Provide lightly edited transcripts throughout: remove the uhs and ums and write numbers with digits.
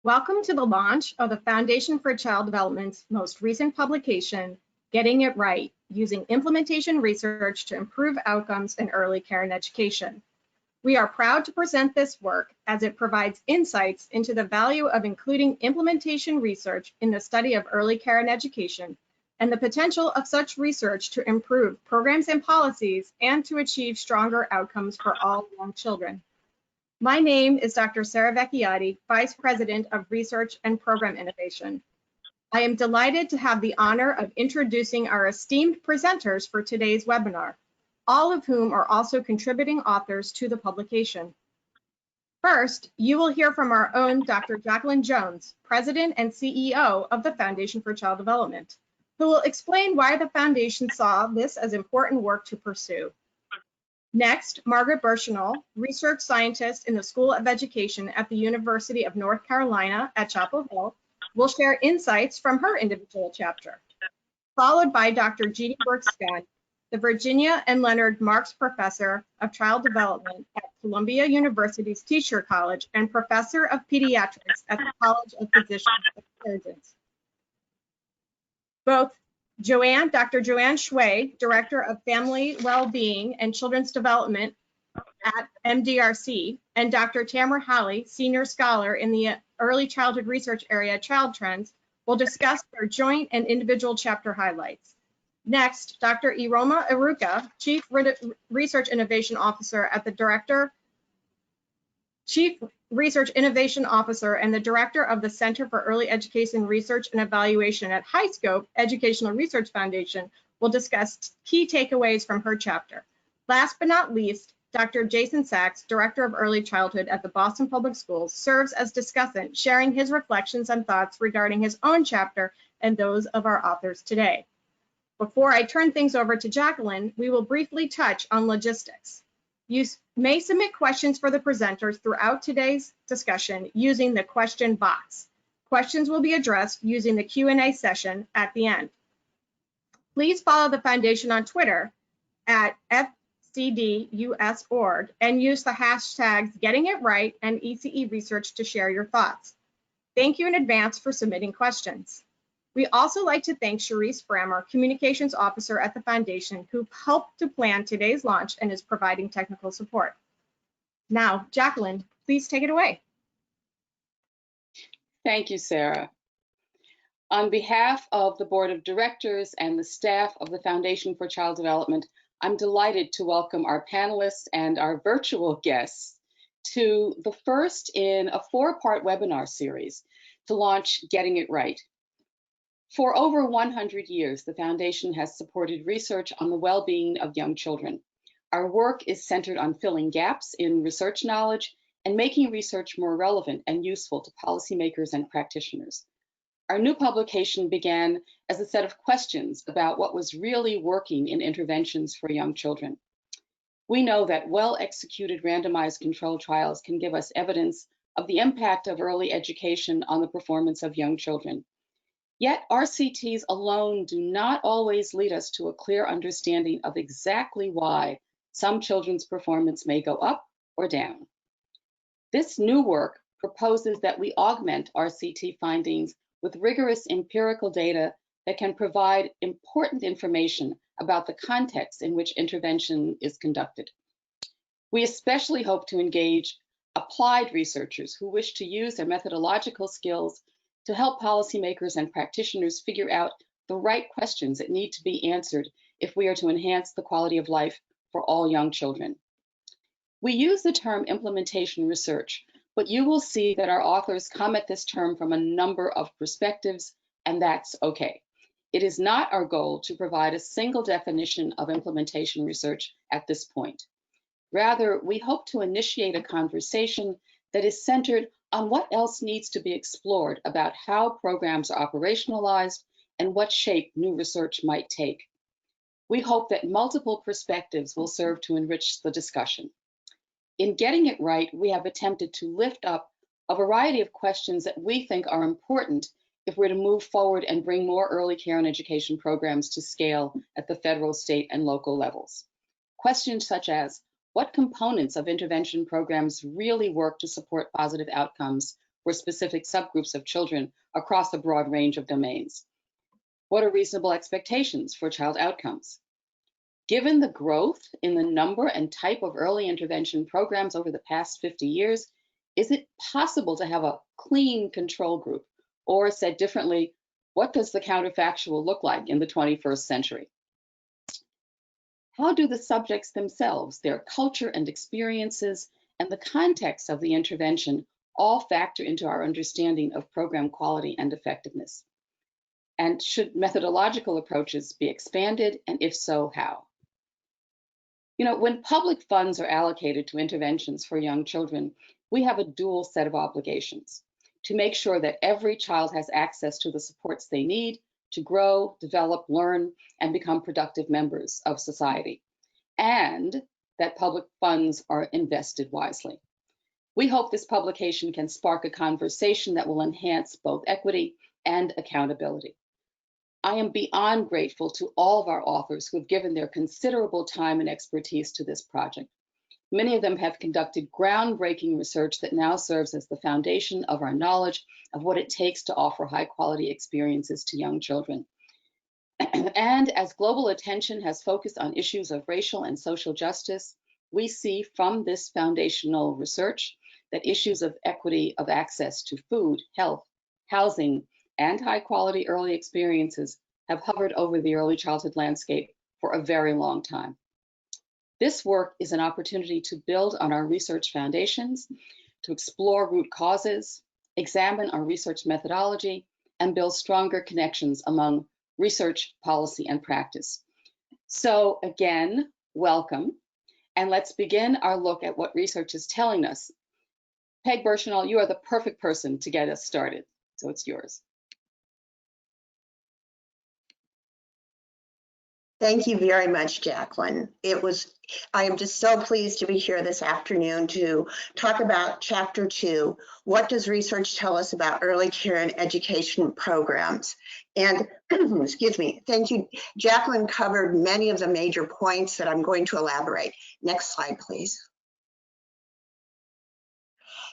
Welcome to the launch of the Foundation for Child Development's most recent publication, Getting It Right, Using Implementation Research to Improve Outcomes in Early Care and Education. We are proud to present this work as it provides insights into the value of including implementation research in the study of early care and education, and the potential of such research to improve programs and policies and to achieve stronger outcomes for all young children. My name is Dr. Sarah Vecchiotti, Vice President of Research and Program Innovation. I am delighted to have the honor of introducing our esteemed presenters for today's webinar, all of whom are also contributing authors to the publication. First, you will hear from our own Dr. Jacqueline Jones, President and CEO of the Foundation for Child Development, who will explain why the Foundation saw this as important work to pursue. Next, Margaret Burchinal, research scientist in the School of Education at the University of North Carolina at Chapel Hill, will share insights from her individual chapter. Followed by Dr. Jeannie Burke-Scott, the Virginia and Leonard Marks Professor of Child Development at Columbia University's Teacher College and Professor of Pediatrics at the College of Physicians and Surgeons. Both Dr. Joanne Shui, Director of Family Wellbeing and Children's Development at MDRC, and Dr. Tamara Halley, Senior Scholar in the Early Childhood Research Area Child Trends, will discuss their joint and individual chapter highlights. Next, Dr. Iroma Iruka, Chief Research Innovation Officer and the Director of the Center for Early Education Research and Evaluation at HighScope Educational Research Foundation, will discuss key takeaways from her chapter. Last but not least, Dr. Jason Sachs, Director of Early Childhood at the Boston Public Schools, serves as discussant, sharing his reflections and thoughts regarding his own chapter and those of our authors today. Before I turn things over to Jacqueline, we will briefly touch on logistics. You may submit questions for the presenters throughout today's discussion using the question box. Questions will be addressed using the Q&A session at the end. Please follow the Foundation on Twitter at FCDUS.org and use the hashtags GettingItRight and ECE Research to share your thoughts. Thank you in advance for submitting questions. We also like to thank Charisse Brammer, Communications Officer at the Foundation, who helped to plan today's launch and is providing technical support. Now, Jacqueline, please take it away. Thank you, Sarah. On behalf of the Board of Directors and the staff of the Foundation for Child Development, I'm delighted to welcome our panelists and our virtual guests to the first in a 4-part webinar series to launch Getting It Right. For over 100 years, the Foundation has supported research on the well-being of young children. Our work is centered on filling gaps in research knowledge and making research more relevant and useful to policymakers and practitioners. Our new publication began as a set of questions about what was really working in interventions for young children. We know that well-executed randomized controlled trials can give us evidence of the impact of early education on the performance of young children. Yet RCTs alone do not always lead us to a clear understanding of exactly why some children's performance may go up or down. This new work proposes that we augment RCT findings with rigorous empirical data that can provide important information about the context in which intervention is conducted. We especially hope to engage applied researchers who wish to use their methodological skills to help policymakers and practitioners figure out the right questions that need to be answered if we are to enhance the quality of life for all young children. We use the term implementation research, but you will see that our authors come at this term from a number of perspectives, and that's okay. It is not our goal to provide a single definition of implementation research at this point. Rather, we hope to initiate a conversation that is centered on what else needs to be explored about how programs are operationalized and what shape new research might take. We hope that multiple perspectives will serve to enrich the discussion. In Getting It Right, we have attempted to lift up a variety of questions that we think are important if we're to move forward and bring more early care and education programs to scale at the federal, state, and local levels. Questions such as, what components of intervention programs really work to support positive outcomes for specific subgroups of children across a broad range of domains? What are reasonable expectations for child outcomes? Given the growth in the number and type of early intervention programs over the past 50 years, is it possible to have a clean control group? Or said differently, what does the counterfactual look like in the 21st century? How do the subjects themselves, their culture and experiences, and the context of the intervention all factor into our understanding of program quality and effectiveness? And should methodological approaches be expanded, and if so, how? You know, when public funds are allocated to interventions for young children, we have a dual set of obligations to make sure that every child has access to the supports they need to grow, develop, learn, and become productive members of society, and that public funds are invested wisely. We hope this publication can spark a conversation that will enhance both equity and accountability. I am beyond grateful to all of our authors who have given their considerable time and expertise to this project. Many of them have conducted groundbreaking research that now serves as the foundation of our knowledge of what it takes to offer high-quality experiences to young children. And as global attention has focused on issues of racial and social justice, we see from this foundational research that issues of equity of access to food, health, housing, and high-quality early experiences have hovered over the early childhood landscape for a very long time. This work is an opportunity to build on our research foundations, to explore root causes, examine our research methodology, and build stronger connections among research, policy, and practice. So again, welcome, and let's begin our look at what research is telling us. Peg Burchinal, you are the perfect person to get us started, so it's yours. Thank you very much, Jacqueline. I am just so pleased to be here this afternoon to talk about Chapter 2, what does research tell us about early care and education programs? And, excuse me, thank you. Jacqueline covered many of the major points that I'm going to elaborate. Next slide, please.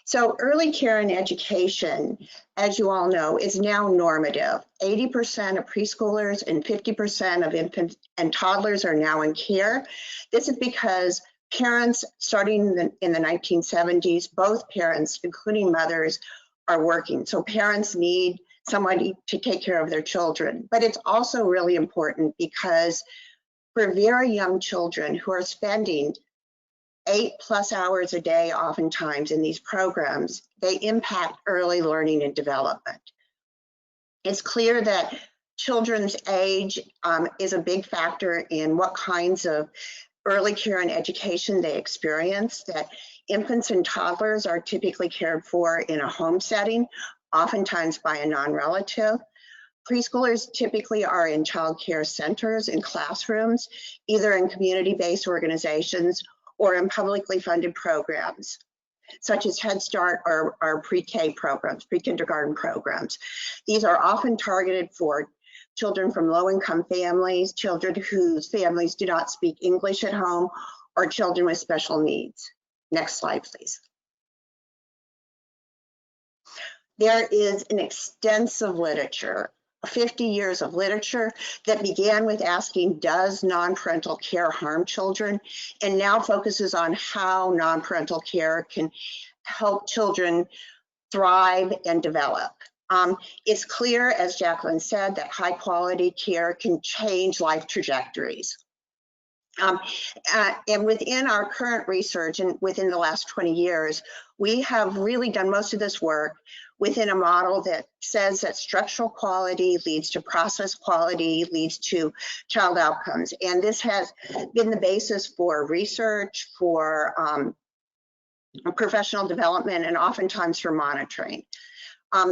So early care and education, as you all know, is now normative. 80% of preschoolers and 50% of infants and toddlers are now in care. This is because parents, starting in the 1970s, both parents, including mothers, are working. So parents need somebody to take care of their children. But it's also really important because for very young children who are spending 8+ hours a day, oftentimes in these programs, they impact early learning and development. It's clear that children's age is a big factor in what kinds of early care and education they experience, that infants and toddlers are typically cared for in a home setting, oftentimes by a non-relative. Preschoolers typically are in child care centers, in classrooms, either in community-based organizations or in publicly funded programs, such as Head Start or pre-K programs, pre-kindergarten programs. These are often targeted for children from low-income families, children whose families do not speak English at home, or children with special needs. Next slide, please. There is an extensive literature, 50 years of literature that began with asking, does non-parental care harm children? And now focuses on how non-parental care can help children thrive and develop. It's clear, as Jacqueline said, that high quality care can change life trajectories. And within our current research and within the last 20 years, we have really done most of this work within a model that says that structural quality leads to process quality, leads to child outcomes. And this has been the basis for research, for professional development, and oftentimes for monitoring.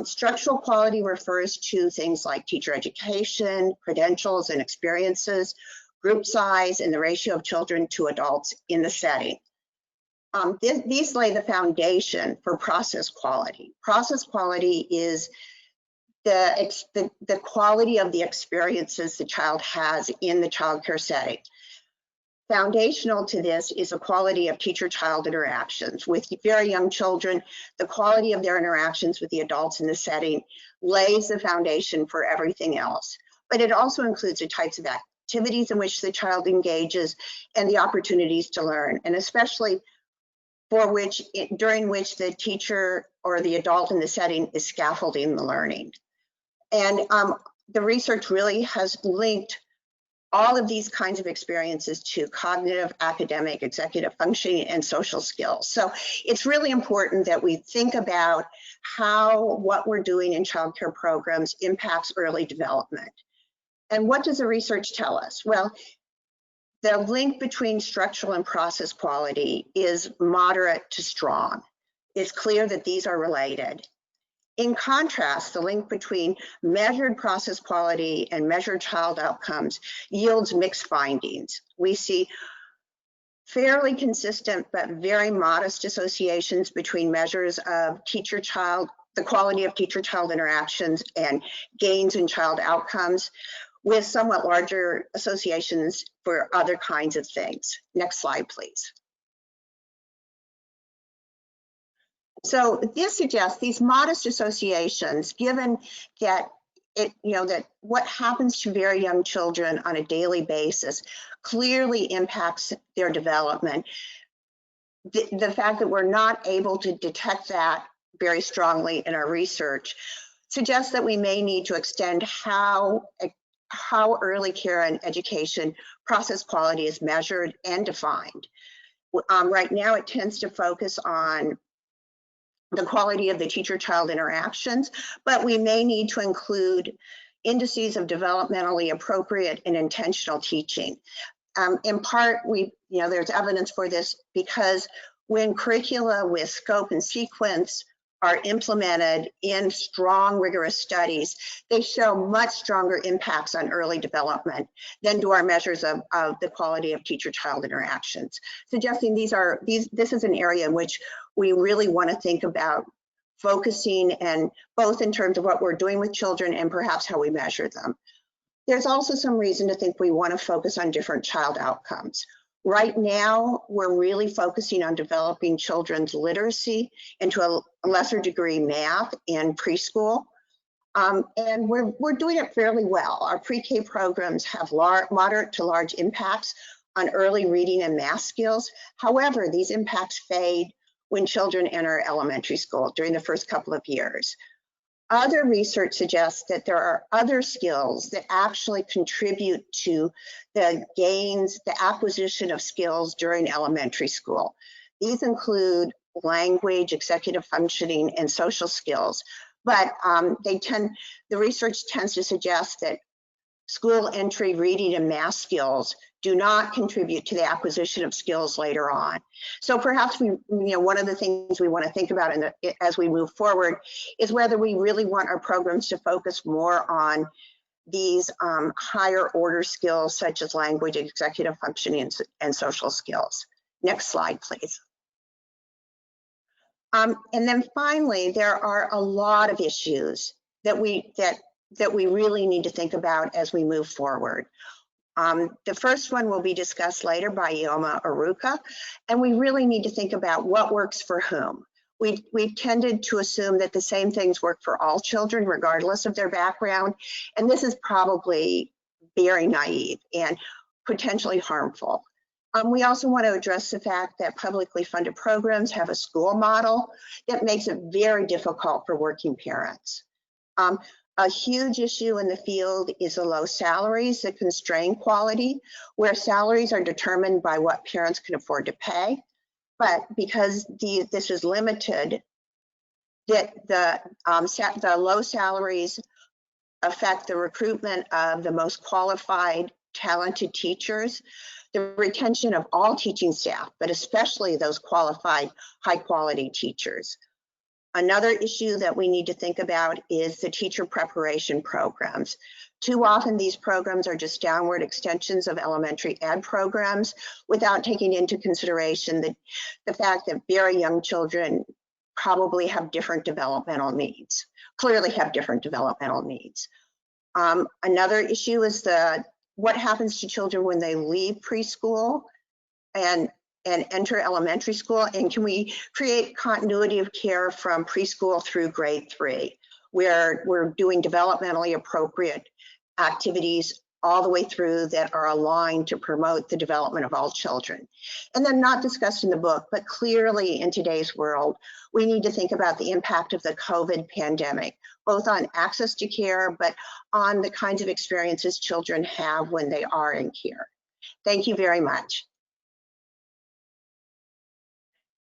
Structural quality refers to things like teacher education, credentials and experiences, group size, and the ratio of children to adults in the setting. These lay the foundation for process quality. Process quality is the quality of the experiences the child has in the child care setting. Foundational to this is the quality of teacher-child interactions. With very young children, the quality of their interactions with the adults in the setting lays the foundation for everything else. But it also includes the types of activities in which the child engages and the opportunities to learn, and especially during which the teacher or the adult in the setting is scaffolding the learning. And the research really has linked all of these kinds of experiences to cognitive, academic, executive functioning, and social skills. So it's really important that we think about how what we're doing in childcare programs impacts early development. And what does the research tell us? Well, the link between structural and process quality is moderate to strong. It's clear that these are related. In contrast, the link between measured process quality and measured child outcomes yields mixed findings. We see fairly consistent but very modest associations between measures of the quality of teacher-child interactions and gains in child outcomes, with somewhat larger associations for other kinds of things. Next slide, please. So this suggests these modest associations, given that that what happens to very young children on a daily basis clearly impacts their development. The fact that we're not able to detect that very strongly in our research suggests that we may need to extend how early care and education process quality is measured and defined. Right now, it tends to focus on the quality of the teacher-child interactions, but we may need to include indices of developmentally appropriate and intentional teaching. In part, there's evidence for this because when curricula with scope and sequence are implemented in strong, rigorous studies, they show much stronger impacts on early development than do our measures of the quality of teacher-child interactions, suggesting this is an area in which we really want to think about focusing, and both in terms of what we're doing with children and perhaps how we measure them. There's also some reason to think we want to focus on different child outcomes. Right now, we're really focusing on developing children's literacy, and to a lesser degree math in preschool. And we're doing it fairly well. Our pre-K programs have moderate to large impacts on early reading and math skills. However, these impacts fade when children enter elementary school during the first couple of years. Other research suggests that there are other skills that actually contribute to the gains, the acquisition of skills during elementary school. These include language, executive functioning, and social skills. But the research tends to suggest that school entry reading and math skills do not contribute to the acquisition of skills later on. So perhaps one of the things we want to think about as we move forward is whether we really want our programs to focus more on these higher order skills such as language, executive functioning, and social skills. Next slide, please. And then finally, there are a lot of issues that we really need to think about as we move forward. The first one will be discussed later by Ioma Aruka, and we really need to think about what works for whom. We've tended to assume that the same things work for all children, regardless of their background, and this is probably very naive and potentially harmful. We also want to address the fact that publicly funded programs have a school model that makes it very difficult for working parents. A huge issue in the field is the low salaries that constrain quality, where salaries are determined by what parents can afford to pay. But because this is limited, the low salaries affect the recruitment of the most qualified, talented teachers, the retention of all teaching staff, but especially those qualified, high-quality teachers. Another issue that we need to think about is the teacher preparation programs. Too often these programs are just downward extensions of elementary ed programs without taking into consideration the fact that very young children probably have different developmental needs, clearly have different developmental needs. Another issue is what happens to children when they leave preschool and enter elementary school? And can we create continuity of care from preschool through grade 3, where we're doing developmentally appropriate activities all the way through that are aligned to promote the development of all children? And then, not discussed in the book, but clearly in today's world, we need to think about the impact of the COVID pandemic, both on access to care, but on the kinds of experiences children have when they are in care. Thank you very much.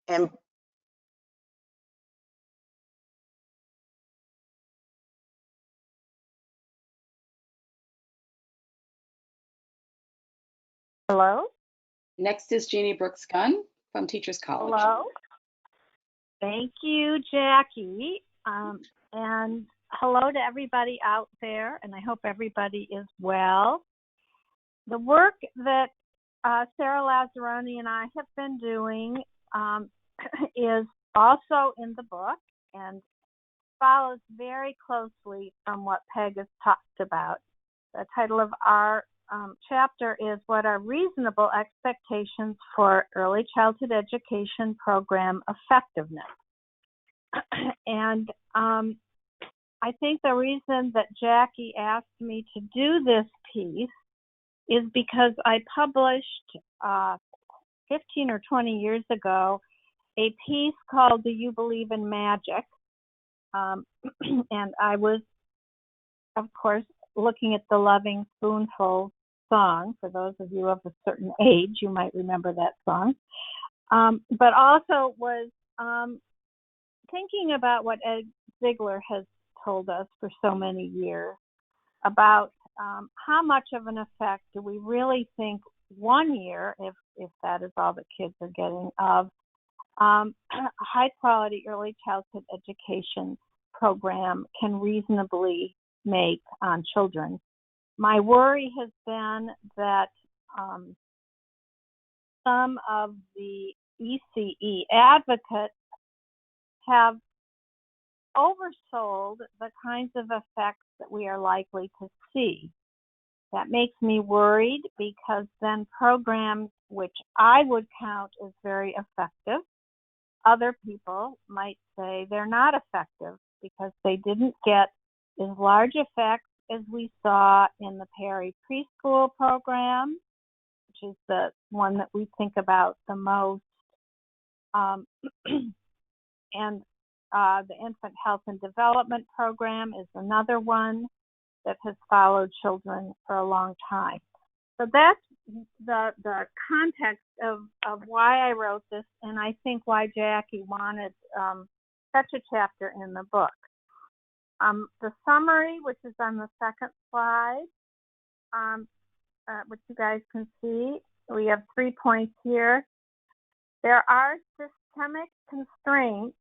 And Hello? Next is Jeannie Brooks-Gunn from Teachers College. Hello? Thank you, Jackie. And hello to everybody out there, and I hope everybody is well. The work that Sarah Lazzaroni and I have been doing is also in the book and follows very closely from what Peg has talked about. The title of our chapter is What Are Reasonable Expectations for Early Childhood Education Program Effectiveness? And I think the reason that Jackie asked me to do this piece is because I published 15 or 20 years ago a piece called Do You Believe in Magic? And I was, of course, looking at the Loving Spoonful song. For those of you of a certain age, you might remember that song. But also was thinking about what Ed Ziegler has told us for so many years about how much of an effect do we really think 1 year, if that is all the kids are getting, of a high quality early childhood education program can reasonably make on children. My worry has been that some of the ECE advocates have oversold the kinds of effects that we are likely to see. That makes me worried because then programs which I would count as very effective, other people might say they're not effective because they didn't get as large effects as we saw in the Perry preschool program, which is the one that we think about the most, and the Infant Health and Development Program is another one that has followed children for a long time. So that's the context of why I wrote this, and I think why Jackie wanted such a chapter in the book. The summary, which is on the second slide, which you guys can see, we have 3 points here. There are systemic constraints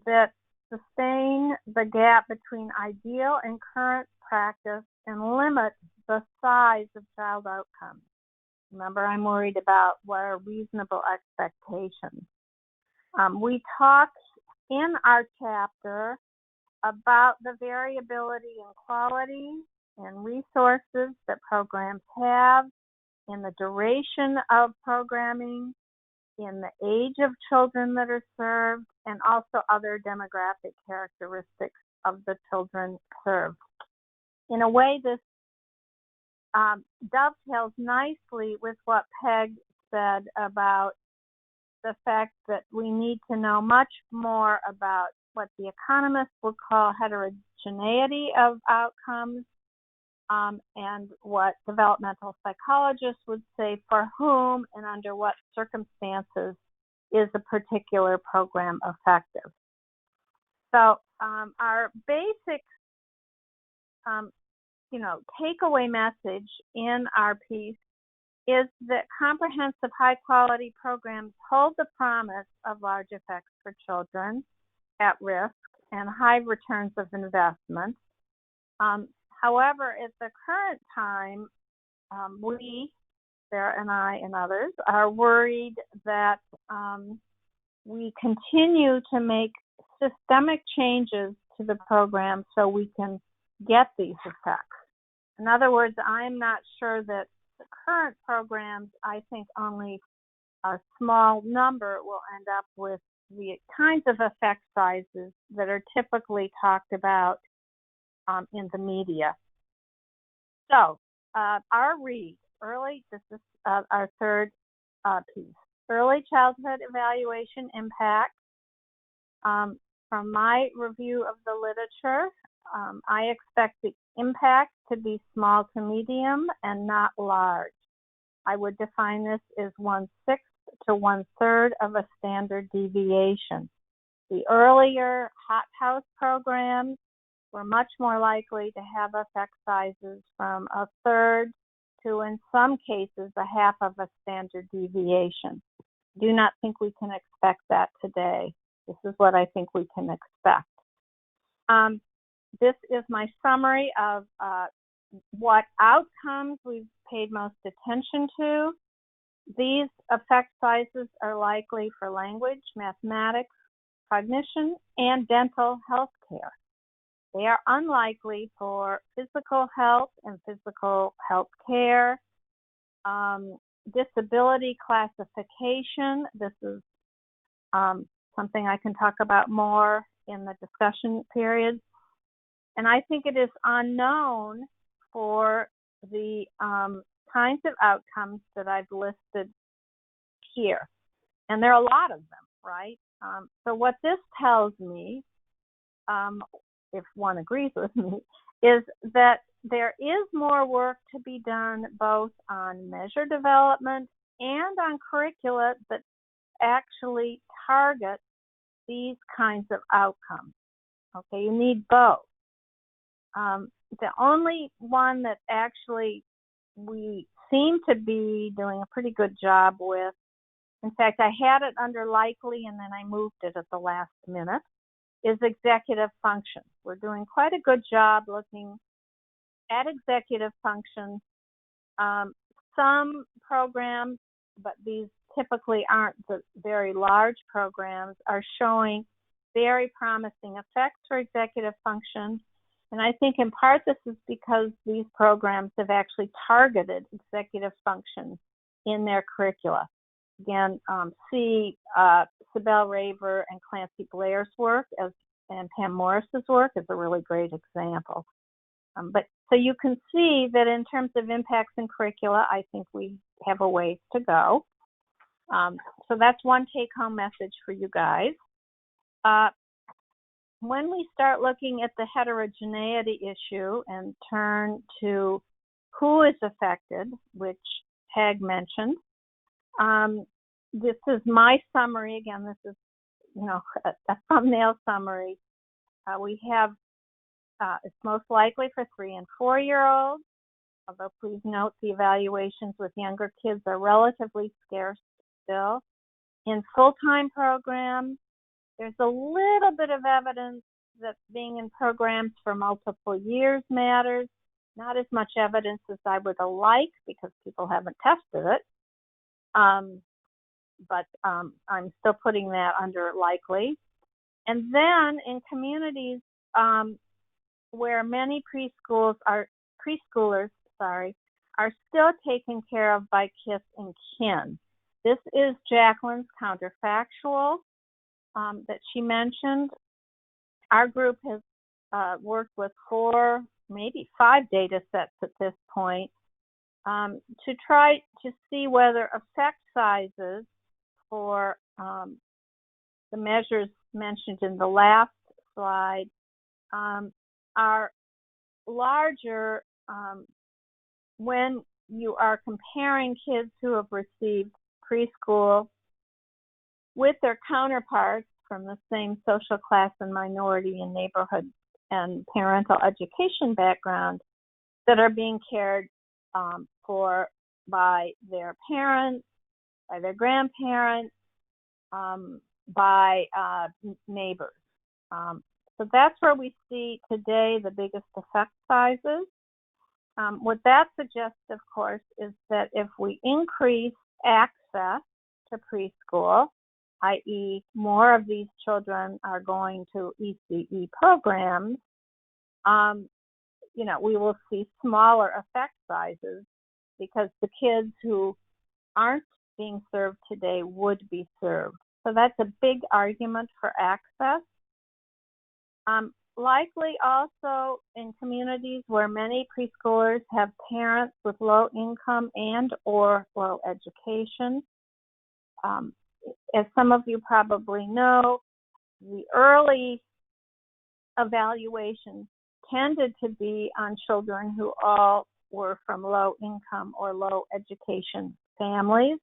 that sustain the gap between ideal and current practice and limit the size of child outcomes. Remember, I'm worried about what are reasonable expectations. We talk in our chapter about the variability in quality and resources that programs have, in the duration of programming, in the age of children that are served, and also other demographic characteristics of the children served. In a way, this dovetails nicely with what Peg said about the fact that we need to know much more about what the economists would call heterogeneity of outcomes, and what developmental psychologists would say for whom and under what circumstances is a particular program effective. So our basic takeaway message in our piece is that comprehensive high-quality programs hold the promise of large effects for children at risk and high returns of investment. However, at the current time, we, Sarah and I and others, are worried that we continue to make systemic changes to the program so we can get these effects. In other words, I'm not sure that the current programs, I think, only a small number will end up with the kinds of effect sizes that are typically talked about in the media. So our read, this is our third piece, early childhood evaluation impact. From my review of the literature, I expect the impact to be small to medium and not large. I would define this as 1/6 to 1/3 of a standard deviation. The earlier hothouse programs were much more likely to have effect sizes from 1/3 to, in some cases, 1/2 of a standard deviation. Do not think we can expect that today. This is what I think we can expect. This is my summary of what outcomes we've paid most attention to. These effect sizes are likely for language, mathematics, cognition, and dental health care. They are unlikely for physical health and physical health care, disability classification. This is something I can talk about more in the discussion period. And I think it is unknown for the kinds of outcomes that I've listed here. And there are a lot of them, right? So what this tells me, if one agrees with me, is that there is more work to be done both on measure development and on curricula that actually target these kinds of outcomes. Okay, you need both. The only one that actually we seem to be doing a pretty good job with, in fact, I had it under likely and then I moved it at the last minute, is executive function. We're doing quite a good job looking at executive function. Some programs, but these typically aren't the very large programs, are showing very promising effects for executive function. And I think in part this is because these programs have actually targeted executive function in their curricula. Again, see Sibel Raver and Clancy Blair's work and Pam Morris's work is a really great example. But so you can see that in terms of impacts in curricula, I think we have a ways to go. So that's one take-home message for you guys. When we start looking at the heterogeneity issue and turn to who is affected, which Peg mentioned, this is my summary. Again, this is a thumbnail summary. We have it's most likely for 3- and 4-year-olds, although please note the evaluations with younger kids are relatively scarce still. In full-time programs, there's a little bit of evidence that being in programs for multiple years matters. Not as much evidence as I would like because people haven't tested it. But I'm still putting that under likely. And then in communities where many preschoolers are still taken care of by kith and kin. This is Jacqueline's counterfactual that she mentioned. Our group has worked with 4, maybe 5 data sets at this point to try to see whether effect sizes for the measures mentioned in the last slide are larger when you are comparing kids who have received preschool with their counterparts from the same social class and minority and neighborhood and parental education background that are being cared for by their parents, by their grandparents, by neighbors. So that's where we see today the biggest effect sizes. What that suggests, of course, is that if we increase access to preschool, i.e. more of these children are going to ECE programs, we will see smaller effect sizes because the kids who aren't being served today would be served. So that's a big argument for access. Likely also in communities where many preschoolers have parents with low income and or low education. As some of you probably know, the early evaluations tended to be on children who all were from low income or low education families.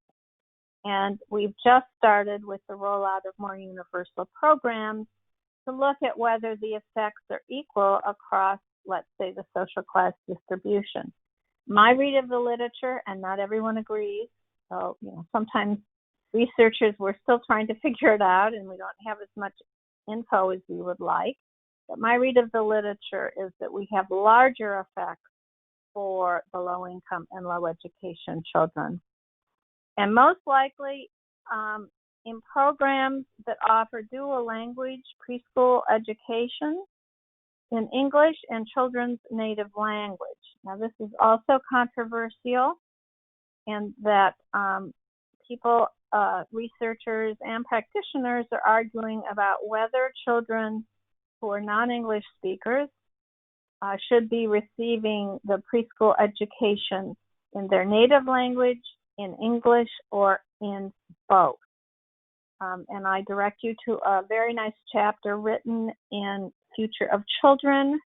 And we've just started with the rollout of more universal programs to look at whether the effects are equal across, let's say, the social class distribution. My read of the literature, and not everyone agrees, so sometimes researchers, we're still trying to figure it out and we don't have as much info as we would like. But my read of the literature is that we have larger effects for the low income and low education children. And most likely in programs that offer dual language preschool education in English and children's native language. Now this is also controversial in that people, researchers and practitioners are arguing about whether children who are non-English speakers should be receiving the preschool education in their native language, in English, or in both. And I direct you to a very nice chapter written in Future of Children.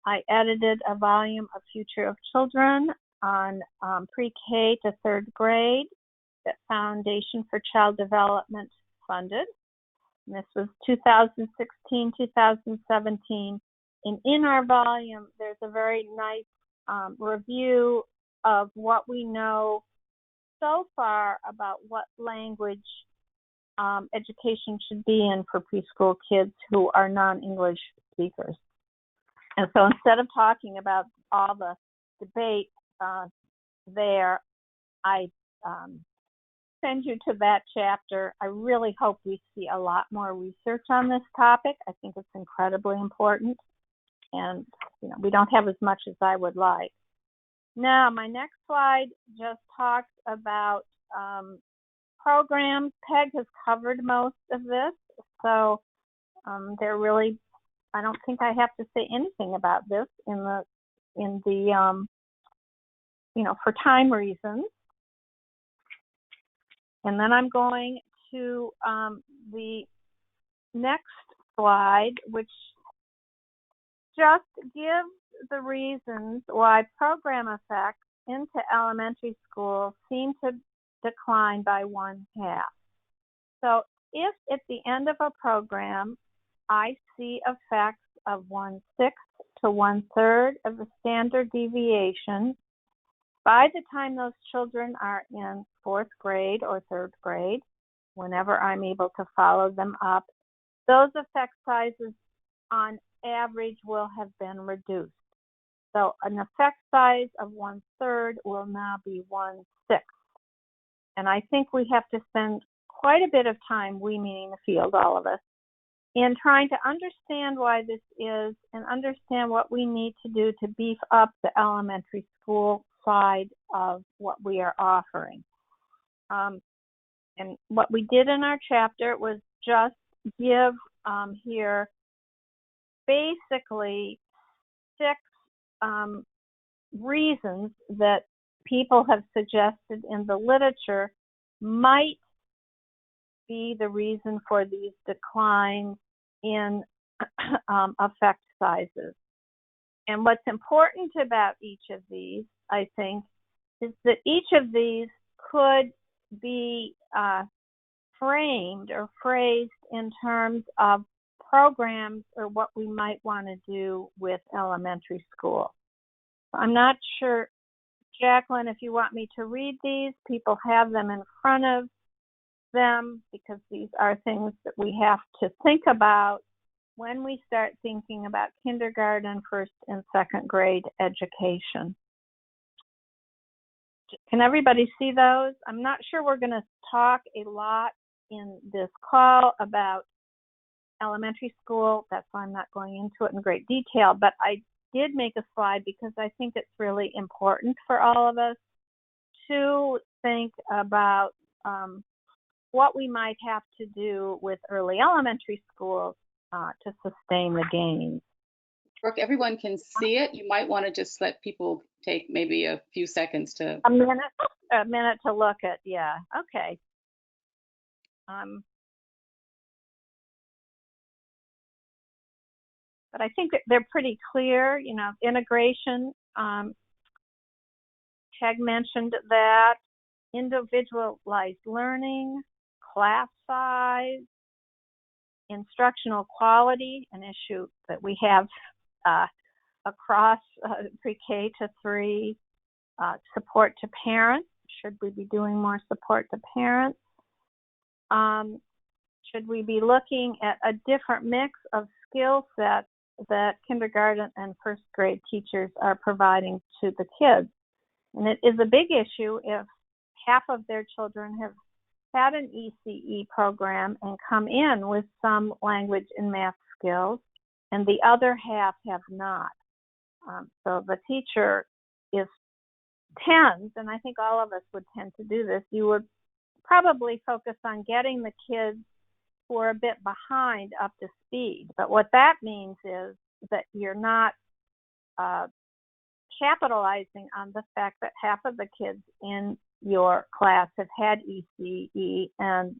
I edited a volume of Future of Children on pre-K to third grade that Foundation for Child Development funded. And this was 2016, 2017. And in our volume, there's a very nice review of what we know so far about what language education should be in for preschool kids who are non-English speakers. And so instead of talking about all the debate there, I send you to that chapter. I really hope we see a lot more research on this topic. I think it's incredibly important, and we don't have as much as I would like. Now, my next slide just talks about programs. Peg has covered most of this, so I don't think I have to say anything about this for time reasons. And then I'm going to the next slide, which just gives the reasons why program effects into elementary school seem to decline by 1/2. So if at the end of a program, I see effects of 1/6 to 1/3 of the standard deviation, by the time those children are in 4th grade or 3rd grade, whenever I'm able to follow them up, those effect sizes on average will have been reduced. So an effect size of 1/3 will now be 1/6. And I think we have to spend quite a bit of time, we meaning the field, all of us, in trying to understand why this is and understand what we need to do to beef up the elementary school side of what we are offering. And what we did in our chapter was just give here basically 6 reasons that people have suggested in the literature might be the reason for these declines in effect sizes. And what's important about each of these, I think, is that each of these could be framed or phrased in terms of programs or what we might want to do with elementary school. I'm not sure, Jacqueline, if you want me to read these. People have them in front of them because these are things that we have to think about when we start thinking about kindergarten, 1st and 2nd grade education. Can everybody see those? I'm not sure we're going to talk a lot in this call about elementary school. That's why I'm not going into it in great detail, but I did make a slide because I think it's really important for all of us to think about what we might have to do with early elementary schools to sustain the gains. Brooke, everyone can see it. You might want to just let people take maybe a few seconds to. A minute to look at, yeah, okay. But I think that they're pretty clear, you know, integration. Peg mentioned that, individualized learning, class size, instructional quality, an issue that we have across pre-K to 3, support to parents. Should we be doing more support to parents? Should we be looking at a different mix of skill sets that kindergarten and first grade teachers are providing to the kids? And it is a big issue if half of their children have had an ECE program and come in with some language and math skills, and the other half have not. So the teacher tends, and I think all of us would tend to do this, you would probably focus on getting the kids who are a bit behind up to speed. But what that means is that you're not capitalizing on the fact that half of the kids in your class have had ECE, and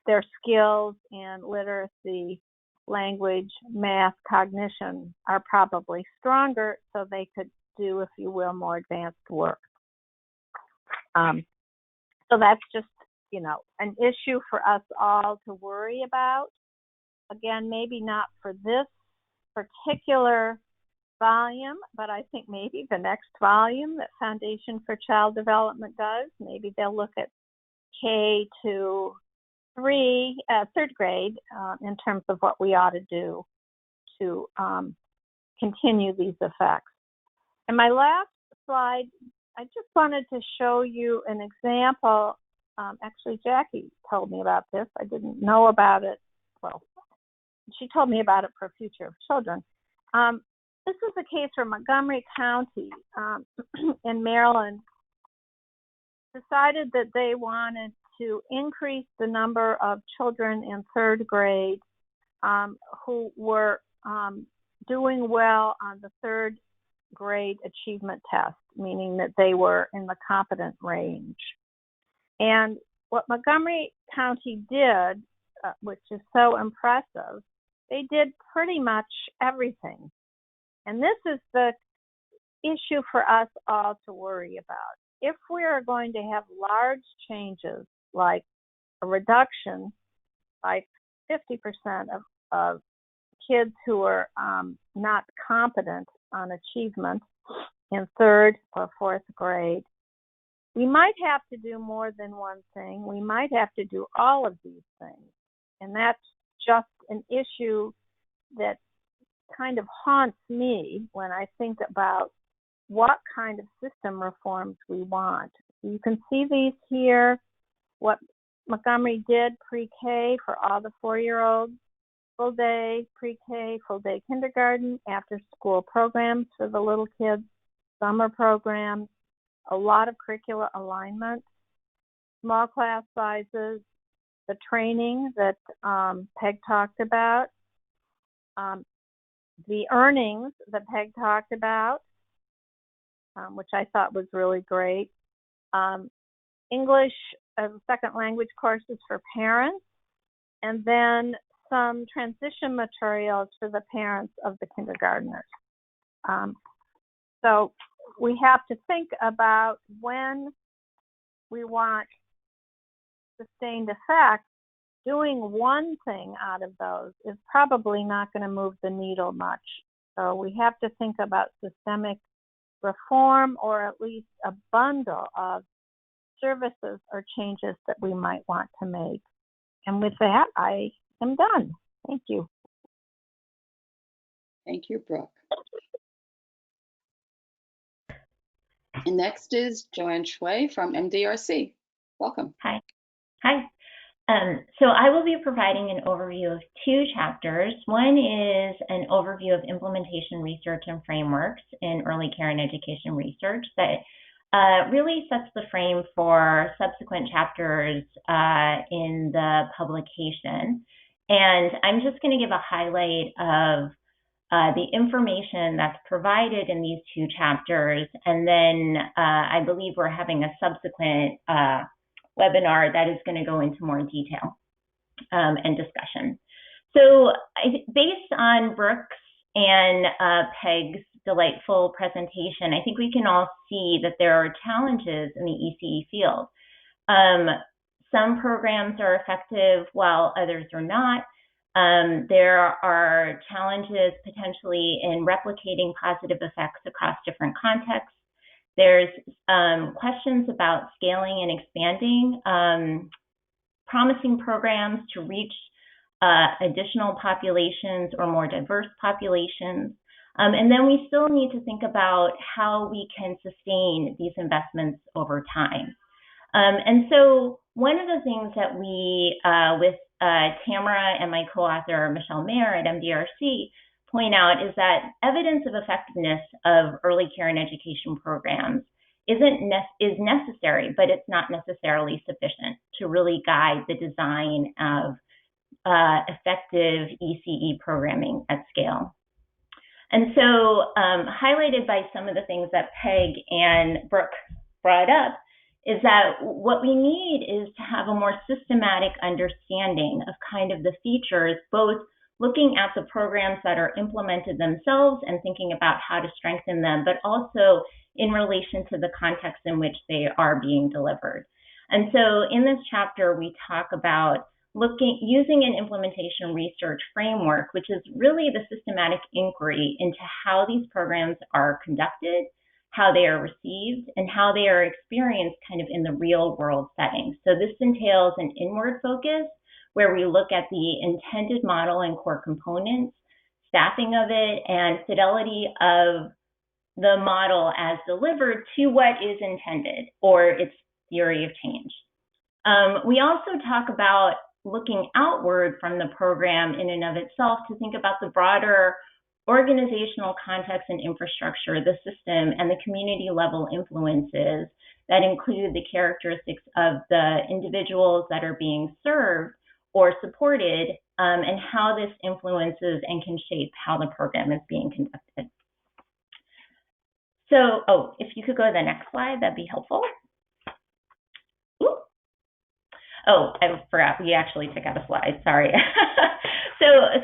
their skills in literacy, language, math, cognition are probably stronger, so they could do, if you will, more advanced work. So that's just, you know, an issue for us all to worry about. Again, maybe not for this particular volume, but I think maybe the next volume that Foundation for Child Development does, maybe they'll look at K to 3, third grade, in terms of what we ought to do to continue these effects. And my last slide, I just wanted to show you an example. Actually, Jackie told me about this. I didn't know about it. Well, she told me about it for Future of Children. This is a case where Montgomery County in Maryland decided that they wanted to increase the number of children in third grade who were doing well on the third grade achievement test, meaning that they were in the competent range. And what Montgomery County did, which is so impressive, they did pretty much everything. And this is the issue for us all to worry about. If we are going to have large changes, like a reduction by 50% of kids who are not competent on achievement in third or fourth grade, we might have to do more than one thing. We might have to do all of these things. And that's just an issue that kind of haunts me when I think about what kind of system reforms we want. You can see these here, what Montgomery did pre-K for all the 4-year-olds, full day pre-K, full day kindergarten, after school programs for the little kids, summer programs, a lot of curricula alignment, small class sizes, the training that Peg talked about, the earnings that Peg talked about, which I thought was really great, English as a second language courses for parents, and then some transition materials for the parents of the kindergartners. So we have to think about when we want sustained effect. Doing one thing out of those is probably not going to move the needle much. So we have to think about systemic reform, or at least a bundle of services or changes that we might want to make. And with that, I am done. Thank you. Thank you, Brooke. And next is Joanne Shui from MDRC. Welcome. Hi. So I will be providing an overview of 2 chapters. One is an overview of implementation research and frameworks in early care and education research that really sets the frame for subsequent chapters in the publication. And I'm just going to give a highlight of the information that's provided in these two chapters. And then I believe we're having a subsequent webinar that is going to go into more detail and discussion. So based on Brooks and Peg's delightful presentation, I think we can all see that there are challenges in the ECE field. Some programs are effective while others are not. There are challenges potentially in replicating positive effects across different contexts. There's questions about scaling and expanding promising programs to reach additional populations or more diverse populations. And then we still need to think about how we can sustain these investments over time. And so one of the things that we, with Tamara and my co-author, Michelle Mayer at MDRC, point out is that evidence of effectiveness of early care and education programs is necessary, but it's not necessarily sufficient to really guide the design of effective ECE programming at scale. And so highlighted by some of the things that Peg and Brooke brought up is that what we need is to have a more systematic understanding of kind of the features, both looking at the programs that are implemented themselves and thinking about how to strengthen them, but also in relation to the context in which they are being delivered. And so in this chapter, we talk about using an implementation research framework, which is really the systematic inquiry into how these programs are conducted, how they are received, and how they are experienced kind of in the real world setting. So this entails an inward focus where we look at the intended model and core components, staffing of it, and fidelity of the model as delivered to what is intended or its theory of change. We also talk about looking outward from the program in and of itself to think about the broader organizational context and infrastructure, the system, and the community level influences that include the characteristics of the individuals that are being served or supported, and how this influences and can shape how the program is being conducted. So, if you could go to the next slide, that'd be helpful. Ooh. Oh, I forgot, we actually took out a slide, sorry.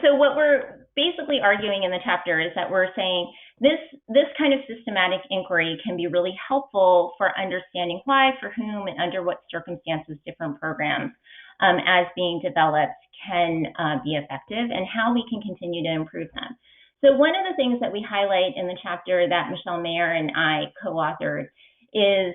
So what we're basically arguing in the chapter is that we're saying this kind of systematic inquiry can be really helpful for understanding why, for whom, and under what circumstances different programs as being developed can be effective, and how we can continue to improve them. So one of the things that we highlight in the chapter that Michelle Mayer and I co-authored is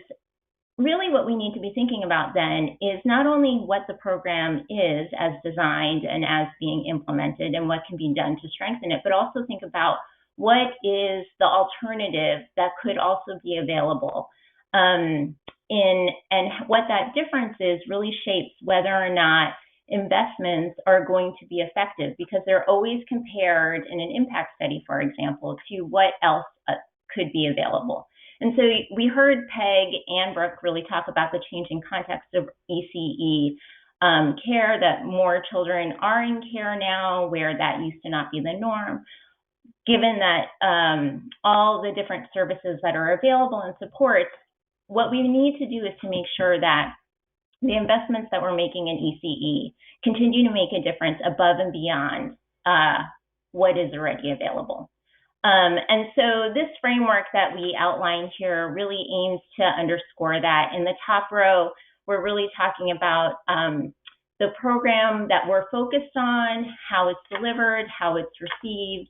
really what we need to be thinking about then is not only what the program is as designed and as being implemented and what can be done to strengthen it, but also think about what is the alternative that could also be available. And what that difference is really shapes whether or not investments are going to be effective, because they're always compared in an impact study, for example, to what else could be available. And so we heard Peg and Brooke really talk about the changing context of ECE care, that more children are in care now, where that used to not be the norm. Given that all the different services that are available and supports, what we need to do is to make sure that the investments that we're making in ECE continue to make a difference above and beyond what is already available. And so this framework that we outline here really aims to underscore that. In the top row, we're really talking about the program that we're focused on, how it's delivered, how it's received,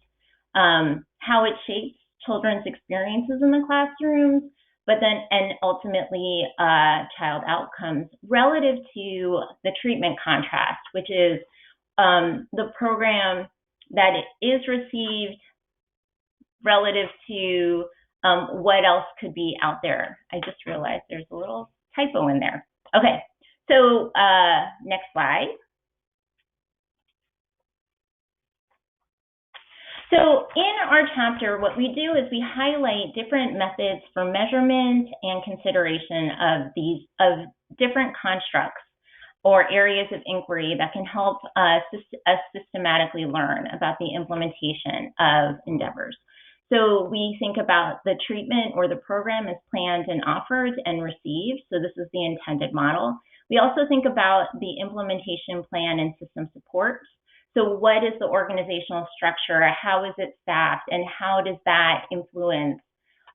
how it shapes children's experiences in the classrooms, but then, and ultimately child outcomes relative to the treatment contrast, which is the program that is received relative to what else could be out there. I just realized there's a little typo in there. Okay, so next slide. So in our chapter, what we do is we highlight different methods for measurement and consideration of different constructs or areas of inquiry that can help us systematically learn about the implementation of endeavors. So we think about the treatment or the program as planned and offered and received. So this is the intended model. We also think about the implementation plan and system support. So what is the organizational structure? How is it staffed? And how does that influence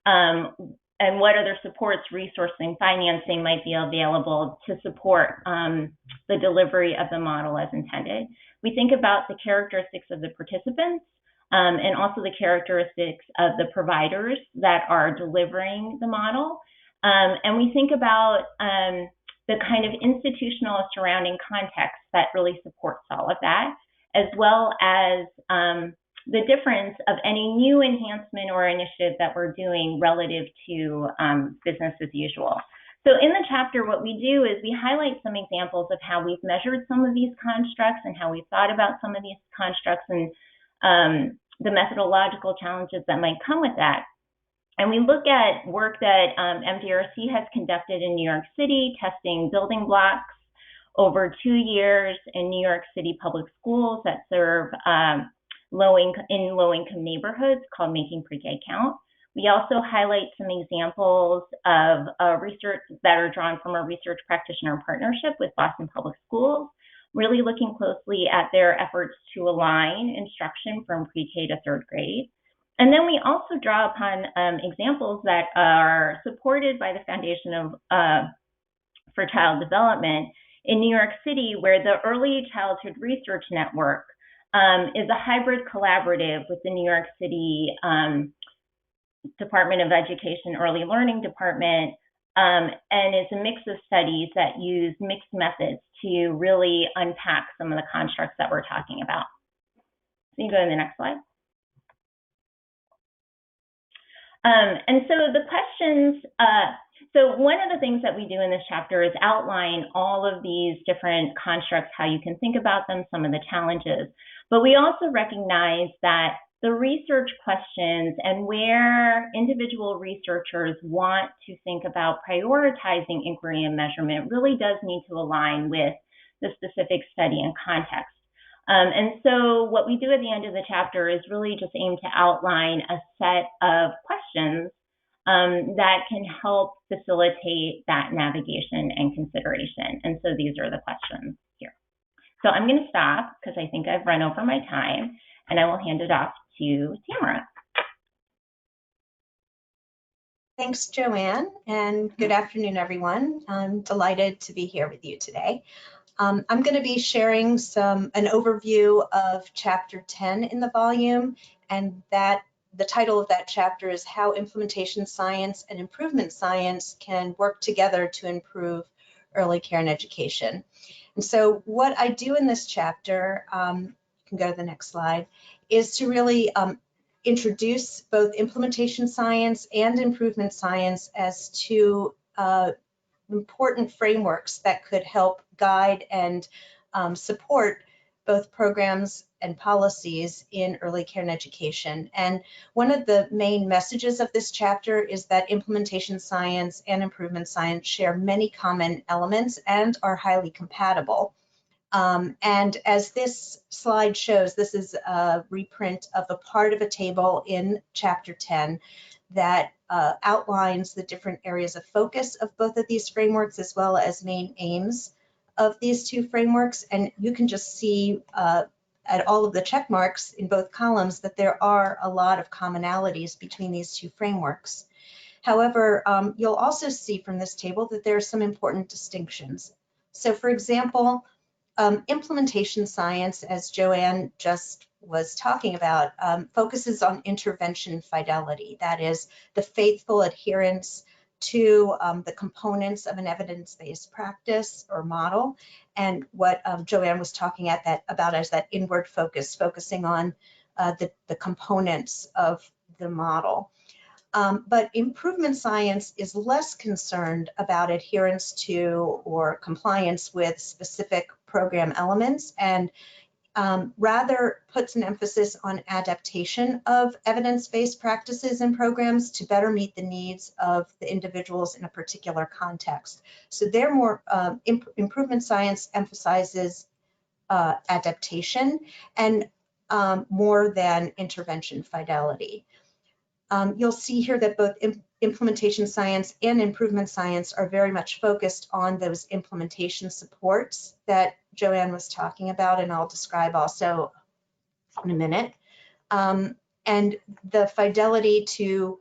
and what other supports, resourcing, financing might be available to support the delivery of the model as intended. We think about the characteristics of the participants and also the characteristics of the providers that are delivering the model. And we think about the kind of institutional surrounding context that really supports all of that, as well as the difference of any new enhancement or initiative that we're doing relative to business as usual. So in the chapter, what we do is we highlight some examples of how we've measured some of these constructs and how we've thought about some of these constructs and the methodological challenges that might come with that. And we look at work that MDRC has conducted in New York City, testing building blocks over 2 years in New York City public schools that serve low-income neighborhoods, called Making Pre-K Count. We also highlight some examples of research that are drawn from a research practitioner partnership with Boston Public Schools, really looking closely at their efforts to align instruction from pre-K to 3rd grade. And then we also draw upon examples that are supported by the Foundation for Child Development in New York City, where the Early Childhood Research Network is a hybrid collaborative with the New York City Department of Education Early Learning Department, and is a mix of studies that use mixed methods to really unpack some of the constructs that we're talking about. So you can go to the next slide. And so the questions, so one of the things that we do in this chapter is outline all of these different constructs, how you can think about them, some of the challenges. But we also recognize that the research questions and where individual researchers want to think about prioritizing inquiry and measurement really does need to align with the specific study and context. And so what we do at the end of the chapter is really just aim to outline a set of questions that can help facilitate that navigation and consideration. And so these are the questions here. So I'm going to stop because I think I've run over my time, and I will hand it off to Tamara. Thanks, Joanne, and good afternoon, everyone. I'm delighted to be here with you today. I'm going to be sharing an overview of Chapter 10 in the volume, and that the title of that chapter is How Implementation Science and Improvement Science Can Work Together to Improve Early Care and Education. And so what I do in this chapter, you can go to the next slide, is to really introduce both implementation science and improvement science as two important frameworks that could help guide and support both programs and policies in early care and education. And one of the main messages of this chapter is that implementation science and improvement science share many common elements and are highly compatible. And as this slide shows, this is a reprint of a part of a table in Chapter 10 that outlines the different areas of focus of both of these frameworks, as well as main aims of these two frameworks. And you can just see at all of the check marks in both columns that there are a lot of commonalities between these two frameworks. However, you'll also see from this table that there are some important distinctions. So for example, implementation science, as Joanne just was talking about, focuses on intervention fidelity. That is the faithful adherence to the components of an evidence-based practice or model, and what Joanne was talking about as that inward focus, focusing on the components of the model. But improvement science is less concerned about adherence to or compliance with specific program elements, and rather puts an emphasis on adaptation of evidence-based practices and programs to better meet the needs of the individuals in a particular context. So they're more, improvement science emphasizes adaptation and more than intervention fidelity. You'll see here that both implementation science and improvement science are very much focused on those implementation supports that Joanne was talking about, and I'll describe also in a minute. And the fidelity to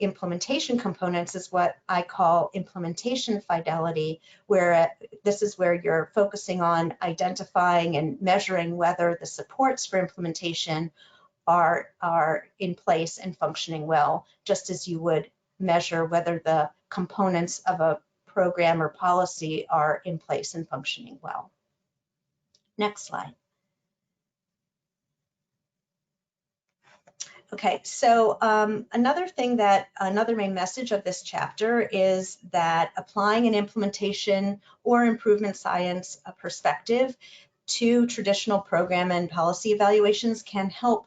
implementation components is what I call implementation fidelity, where this is where you're focusing on identifying and measuring whether the supports for implementation are in place and functioning well, just as you would measure whether the components of a program or policy are in place and functioning well. Next slide. Okay, so another main message of this chapter is that applying an implementation or improvement science perspective to traditional program and policy evaluations can help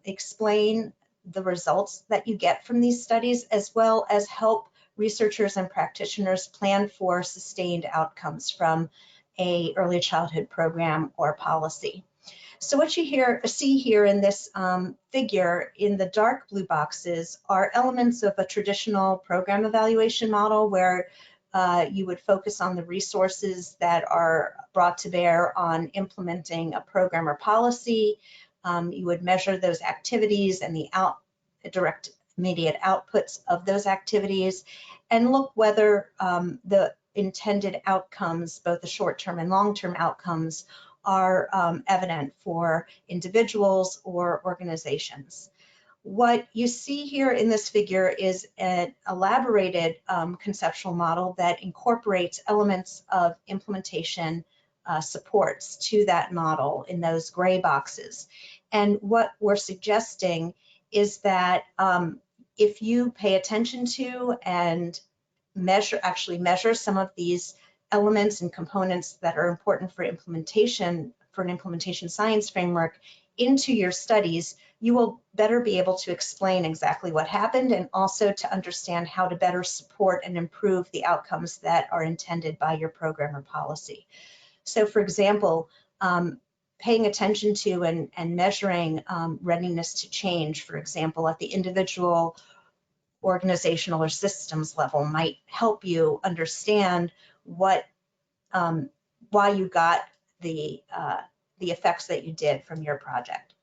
explain the results that you get from these studies, as well as help researchers and practitioners plan for sustained outcomes from a early childhood program or policy. So what you see here in this figure in the dark blue boxes are elements of a traditional program evaluation model where you would focus on the resources that are brought to bear on implementing a program or policy. You would measure those activities and the direct immediate outputs of those activities and look whether the intended outcomes, both the short-term and long-term outcomes, are evident for individuals or organizations. What you see here in this figure is an elaborated conceptual model that incorporates elements of implementation supports to that model in those gray boxes. And what we're suggesting is that if you pay attention to and actually measure some of these elements and components that are important for implementation, for an implementation science framework into your studies, you will better be able to explain exactly what happened and also to understand how to better support and improve the outcomes that are intended by your program or policy. So for example, paying attention to and measuring readiness to change, for example, at the individual, organizational, or systems level might help you understand what, why you got the effects that you did from your project.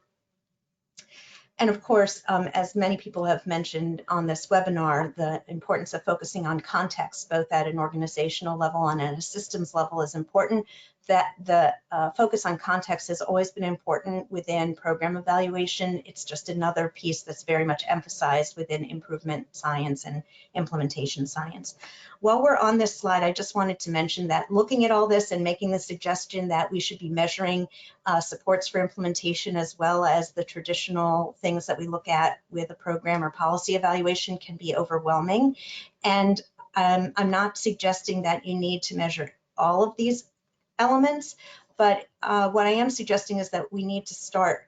And of course, as many people have mentioned on this webinar, the importance of focusing on context, both at an organizational level and at a systems level, is important. That the focus on context has always been important within program evaluation. It's just another piece that's very much emphasized within improvement science and implementation science. While we're on this slide, I just wanted to mention that looking at all this and making the suggestion that we should be measuring supports for implementation as well as the traditional things that we look at with a program or policy evaluation can be overwhelming. And I'm not suggesting that you need to measure all of these elements, but what I am suggesting is that we need to start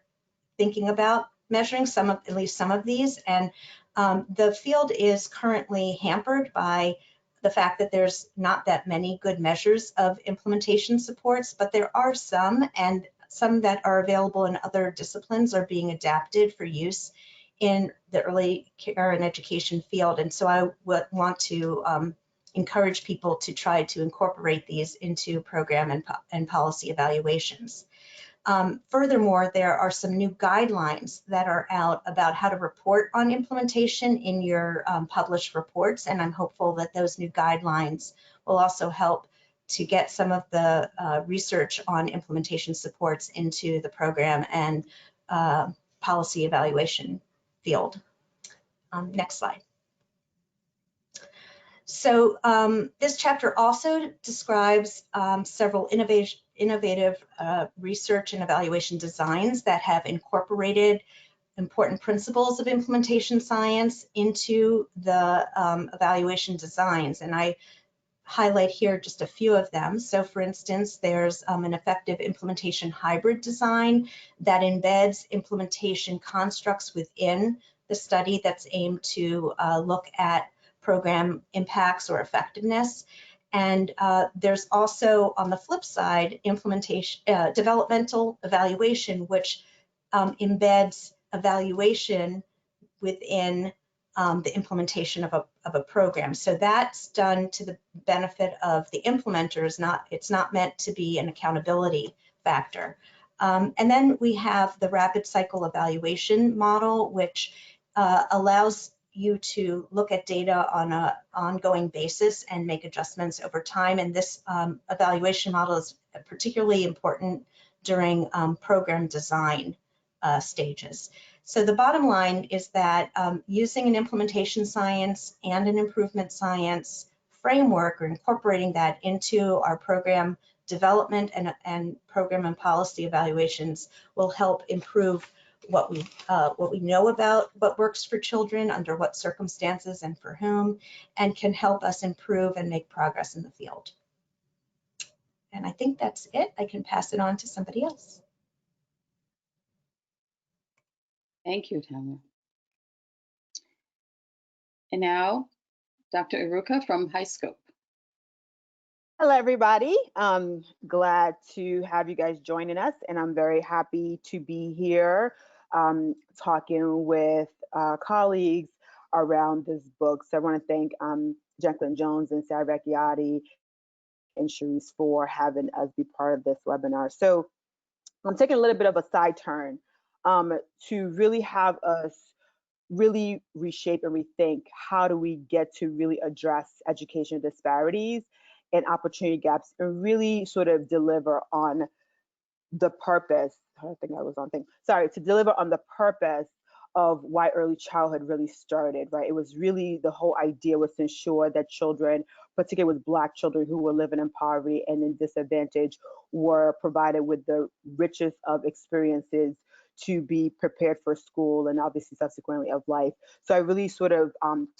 thinking about measuring at least some of these. And the field is currently hampered by the fact that there's not that many good measures of implementation supports, but there are some, and some that are available in other disciplines are being adapted for use in the early care and education field. And so I would want to encourage people to try to incorporate these into program and policy evaluations. Furthermore, there are some new guidelines that are out about how to report on implementation in your published reports, and I'm hopeful that those new guidelines will also help to get some of the research on implementation supports into the program and policy evaluation field. Next slide. So this chapter also describes several innovative research and evaluation designs that have incorporated important principles of implementation science into the evaluation designs. And I highlight here just a few of them. So for instance, there's an effective implementation hybrid design that embeds implementation constructs within the study that's aimed to look at program impacts or effectiveness. And there's also, on the flip side, implementation, developmental evaluation, which embeds evaluation within the implementation of a program. So that's done to the benefit of the implementers. It's not meant to be an accountability factor. And then we have the rapid cycle evaluation model, which allows you to look at data on an ongoing basis and make adjustments over time. And this evaluation model is particularly important during program design stages. So the bottom line is that using an implementation science and an improvement science framework, or incorporating that into our program development and program and policy evaluations, will help improve what we know about what works for children, under what circumstances and for whom, and can help us improve and make progress in the field. And I think that's it. I can pass it on to somebody else. Thank you, Tamara. And now, Dr. Iruka from High Scope. Hello, everybody. I'm glad to have you guys joining us, and I'm very happy to be here talking with colleagues around this book. So I want to thank Jacqueline Jones and Sarah Vecchiotti and Sharice for having us be part of this webinar. So I'm taking a little bit of a side turn to really have us really reshape and rethink how do we get to really address education disparities and opportunity gaps and really sort of deliver on the purpose. I think I was on thing. Sorry, to deliver on the purpose of why early childhood really started, right? It was really, the whole idea was to ensure that children, particularly with Black children who were living in poverty and in disadvantage, were provided with the richest of experiences to be prepared for school and obviously subsequently of life. So I really sort of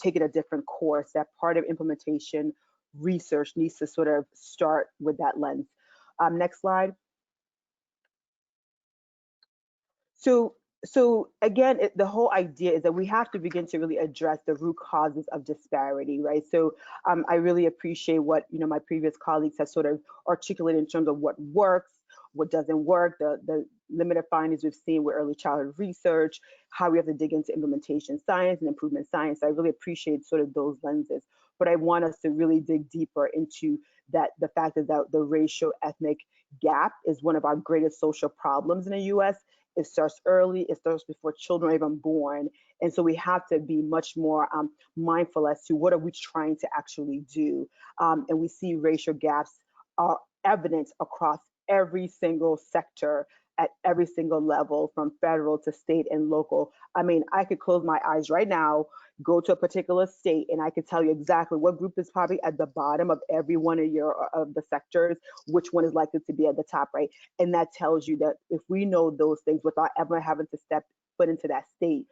taken a different course. That part of implementation research needs to sort of start with that lens. Next slide. So again, the whole idea is that we have to begin to really address the root causes of disparity, right? So I really appreciate what my previous colleagues have sort of articulated in terms of what works, what doesn't work, the limited findings we've seen with early childhood research, how we have to dig into implementation science and improvement science. I really appreciate sort of those lenses, but I want us to really dig deeper into the fact that the racial ethnic gap is one of our greatest social problems in the US. It starts early, it starts before children are even born. And so we have to be much more mindful as to what are we trying to actually do. And we see racial gaps are evident across every single sector at every single level, from federal to state and local. I mean, I could close my eyes right now, go to a particular state, and I could tell you exactly what group is probably at the bottom of every one of the sectors, which one is likely to be at the top, right? And that tells you that if we know those things without ever having to step foot into that state,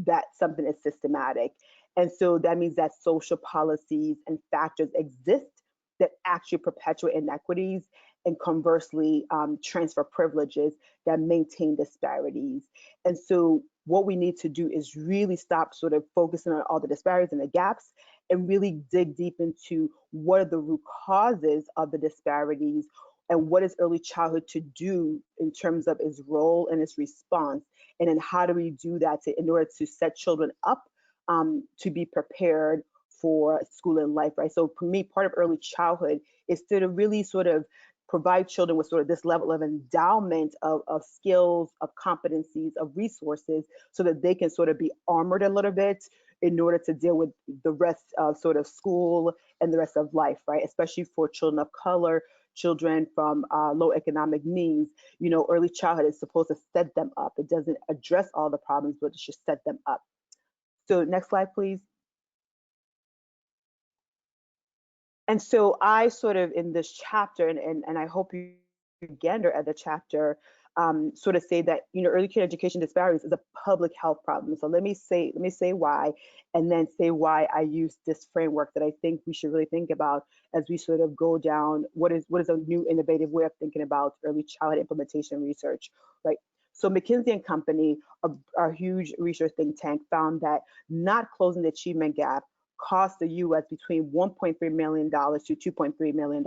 that something is systematic. And so that means that social policies and factors exist that actually perpetuate inequities and conversely transfer privileges that maintain disparities. And so what we need to do is really stop sort of focusing on all the disparities and the gaps and really dig deep into what are the root causes of the disparities and what is early childhood to do in terms of its role and its response. And then how do we do that in order to set children up to be prepared for school and life, right? So for me, part of early childhood is to really sort of provide children with sort of this level of endowment of skills, of competencies, of resources, so that they can sort of be armored a little bit in order to deal with the rest of sort of school and the rest of life, right? Especially for children of color, children from low economic means. Early childhood is supposed to set them up. It doesn't address all the problems, but it should set them up. So next slide, please. And so I sort of in this chapter, and I hope you gander at the chapter, sort of say that, early care education disparities is a public health problem. So let me say why, and then say why I use this framework that I think we should really think about as we sort of go down what is a new innovative way of thinking about early childhood implementation research, right? So McKinsey and Company, a huge research think tank, found that not closing the achievement gap cost the U.S. between $1.3 million to $2.3 million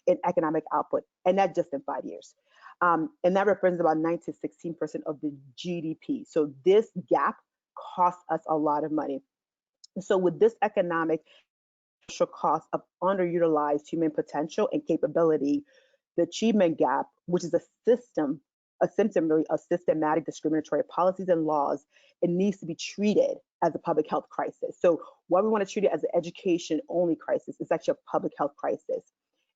in economic output, and that just in 5 years. And that represents about 9 to 16% of the GDP. So this gap costs us a lot of money. So with this economic social cost of underutilized human potential and capability, the achievement gap, which is a symptom really of systematic discriminatory policies and laws, it needs to be treated as a public health crisis. So while we want to treat it as an education only crisis, it's actually a public health crisis.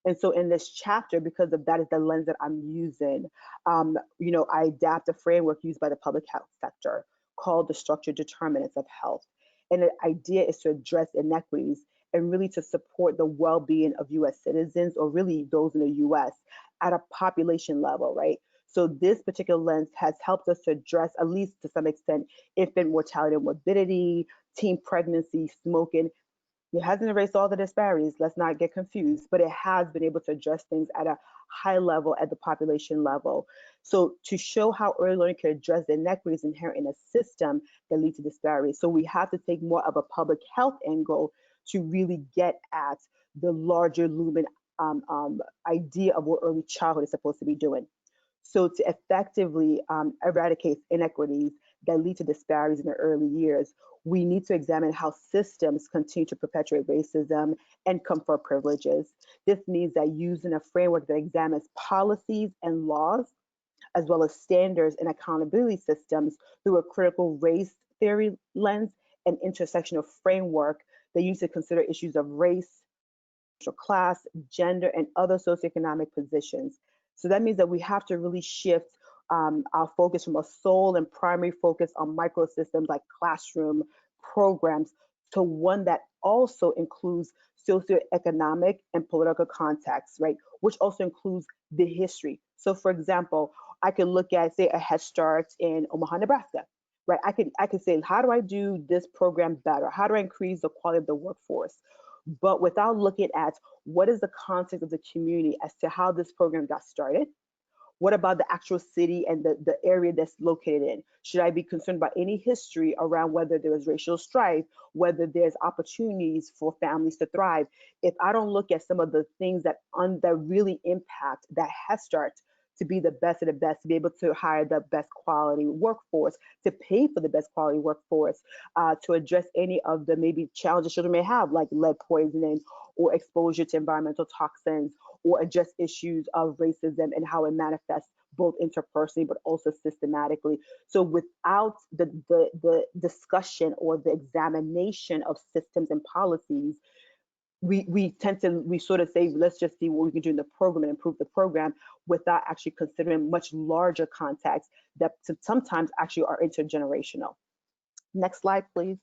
And so in this chapter, because of that is the lens that I'm using, I adapt a framework used by the public health sector called the structured determinants of health. And the idea is to address inequities and really to support the well-being of US citizens, or really those in the US, at a population level, right? So this particular lens has helped us to address, at least to some extent, infant mortality and morbidity, teen pregnancy, smoking. It hasn't erased all the disparities, let's not get confused, but it has been able to address things at a high level, at the population level. So to show how early learning can address the inequities inherent in a system that lead to disparities. So we have to take more of a public health angle to really get at the larger looming idea of what early childhood is supposed to be doing. So to effectively eradicate inequities that lead to disparities in the early years, we need to examine how systems continue to perpetuate racism and confer privileges. This means that using a framework that examines policies and laws, as well as standards and accountability systems through a critical race theory lens and intersectional framework that use to consider issues of race, social class, gender, and other socioeconomic positions. So that means that we have to really shift our focus from a sole and primary focus on microsystems like classroom programs to one that also includes socioeconomic and political context, right? Which also includes the history. So for example, I could look at, say, a Head Start in Omaha, Nebraska, right? I could say, how do I do this program better? How do I increase the quality of the workforce? But without looking at what is the context of the community as to how this program got started. What about the actual city and the area that's located in? Should I be concerned about any history around whether there was racial strife, whether there's opportunities for families to thrive? If I don't look at some of the things that really impact that Head Start to be the best of the best, to be able to hire the best quality workforce, to pay for the best quality workforce, to address any of the maybe challenges children may have, like lead poisoning or exposure to environmental toxins, or address issues of racism and how it manifests both interpersonally but also systematically. So without the discussion or the examination of systems and policies, we sort of say, let's just see what we can do in the program and improve the program, without actually considering much larger contexts that sometimes actually are intergenerational. Next slide, please.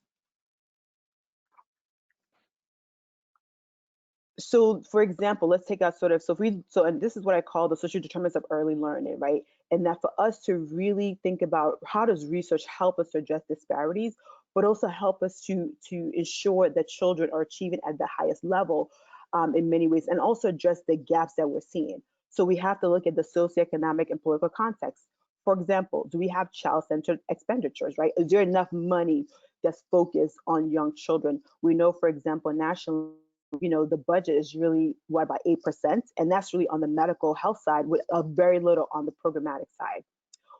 So for example, let's take out and this is what I call the social determinants of early learning, right? And that for us to really think about how does research help us to address disparities, but also help us to ensure that children are achieving at the highest level in many ways, and also address the gaps that we're seeing. So we have to look at the socioeconomic and political context. For example, do we have child-centered expenditures, right? Is there enough money that's focused on young children? We know, for example, nationally, the budget is really about 8%, and that's really on the medical health side, with very little on the programmatic side.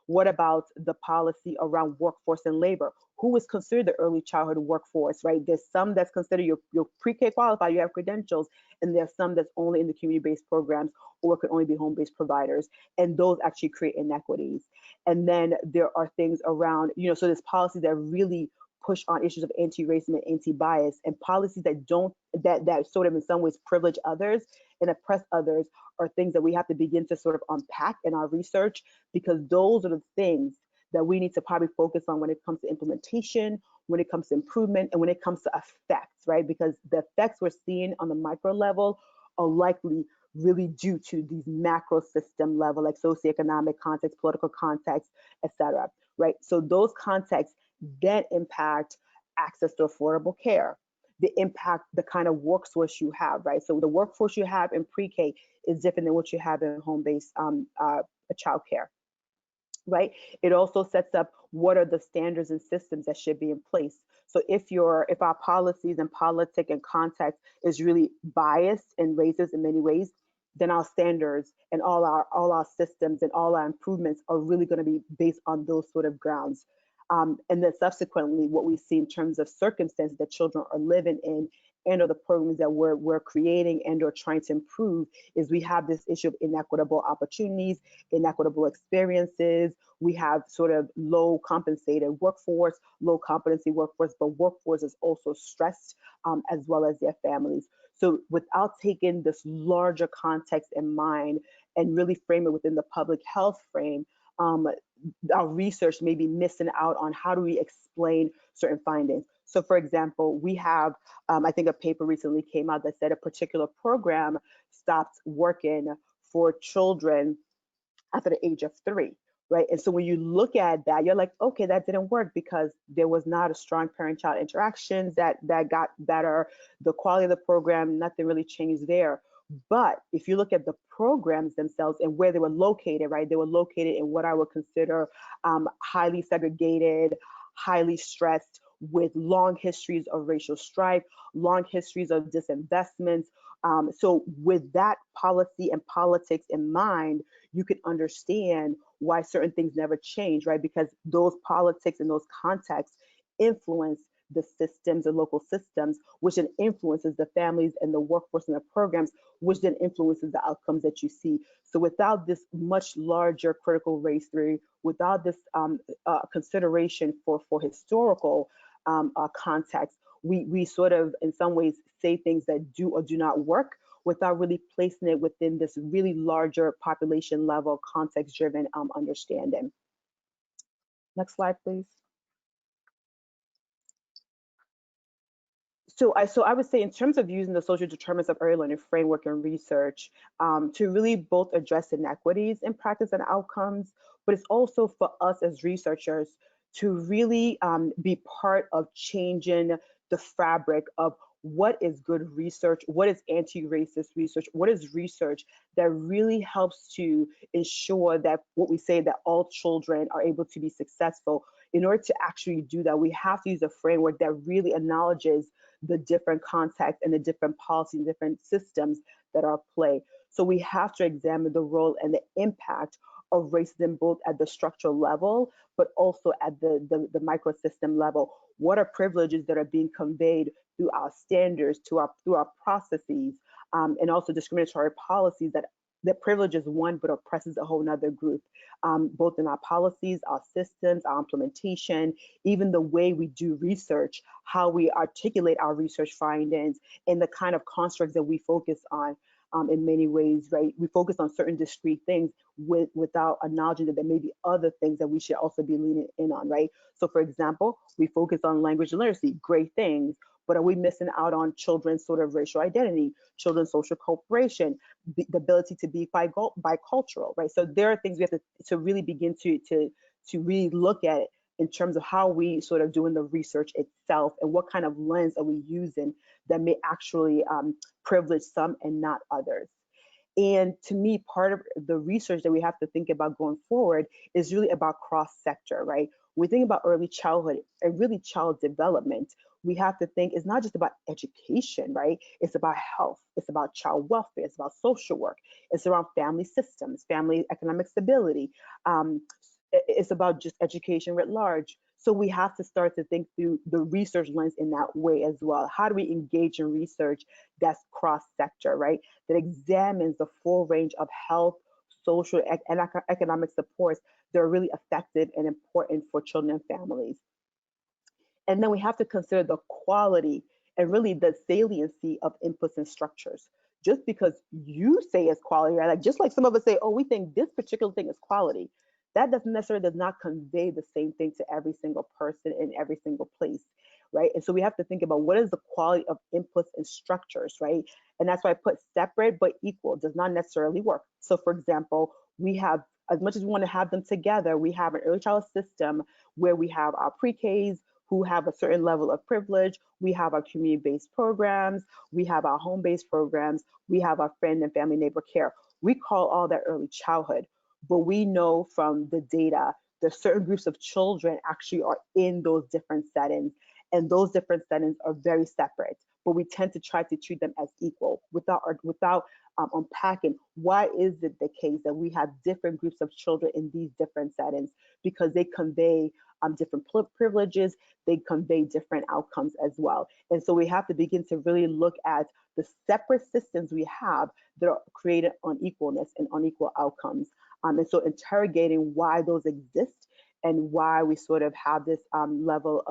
What about the policy around workforce and labor? Who is considered the early childhood workforce, right? There's some that's considered your pre-K qualified, you have credentials, and there's some that's only in the community-based programs or could only be home-based providers, and those actually create inequities. And then there are things around, so there's policies that really push on issues of anti-racism and anti-bias, and policies that sort of in some ways privilege others and oppress others are things that we have to begin to sort of unpack in our research, because those are the things that we need to probably focus on when it comes to implementation, when it comes to improvement, and when it comes to effects, right? Because the effects we're seeing on the micro level are likely really due to these macro system level, like socioeconomic context, political context, etc. Right? So those contexts then impact access to affordable care. They impact the kind of workforce you have, right? So the workforce you have in pre-K is different than what you have in home-based childcare, right? It also sets up what are the standards and systems that should be in place. So if our policies and politics and context is really biased and racist in many ways, then our standards and all our systems and all our improvements are really going to be based on those sort of grounds. And then subsequently, what we see in terms of circumstances that children are living in and or the programs that we're creating and or trying to improve is we have this issue of inequitable opportunities, inequitable experiences. We have sort of low compensated workforce, low competency workforce, but workforce is also stressed as well as their families. So without taking this larger context in mind and really frame it within the public health frame, our research may be missing out on how do we explain certain findings. So for example, we have, I think a paper recently came out that said a particular program stopped working for children after the age of 3, right? And so when you look at that, you're like, okay, that didn't work because there was not a strong parent-child interactions that got better. The quality of the program, nothing really changed there. But if you look at the programs themselves and where they were located, right? They were located in what I would consider highly segregated, highly stressed, with long histories of racial strife, long histories of disinvestments. So with that policy and politics in mind, you can understand why certain things never change, right? Because those politics and those contexts influence the systems and local systems, which then influences the families and the workforce and the programs, which then influences the outcomes that you see. So without this much larger critical race theory, without this consideration for historical context, we sort of in some ways say things that do or do not work without really placing it within this really larger population level context driven understanding. Next slide, please. So I would say in terms of using the social determinants of early learning framework and research to really both address inequities in practice and outcomes, but it's also for us as researchers to really be part of changing the fabric of what is good research, what is anti-racist research, what is research that really helps to ensure that what we say that all children are able to be successful. In order to actually do that, we have to use a framework that really acknowledges the different contexts and the different policies and different systems that are at play. So we have to examine the role and the impact of racism both at the structural level, but also at the microsystem level. What are privileges that are being conveyed through our standards, through our processes, and also discriminatory policies that privileges one but oppresses a whole nother group, both in our policies, our systems, our implementation, even the way we do research, how we articulate our research findings, and the kind of constructs that we focus on. In many ways, right? We focus on certain discrete things without acknowledging that there may be other things that we should also be leaning in on, right? So for example, we focus on language literacy, great things, but are we missing out on children's sort of racial identity, children's social cooperation, the ability to be bicultural, right? So there are things we have to really begin to really look at it in terms of how we sort of doing the research itself and what kind of lens are we using that may actually privilege some and not others. And to me, part of the research that we have to think about going forward is really about cross-sector, right? We think about early childhood and really child development. We have to think it's not just about education, right? It's about health, it's about child welfare, it's about social work, it's around family systems, family economic stability. It's about just education writ large. So we have to start to think through the research lens in that way as well. How do we engage in research that's cross-sector, right? That examines the full range of health, social, and economic supports that are really effective and important for children and families. And then we have to consider the quality and really the saliency of inputs and structures. Just because you say it's quality, right? Like just like some of us say, oh, we think this particular thing is quality. That does not convey the same thing to every single person in every single place. right? And so we have to think about what is the quality of inputs and structures, right? And that's why I put separate but equal does not necessarily work. So for example, we have, as much as we want to have them together, we have an early childhood system where we have our pre-Ks who have a certain level of privilege, we have our community-based programs, we have our home-based programs, we have our friend and family neighbor care. We call all that early childhood, but we know from the data that certain groups of children actually are in those different settings, and those different settings are very separate, but we tend to try to treat them as equal without unpacking why is it the case that we have different groups of children in these different settings, because they convey different privileges, they convey different outcomes as well. And so we have to begin to really look at the separate systems we have that are created unequalness and unequal outcomes. And so interrogating why those exist and why we sort of have this level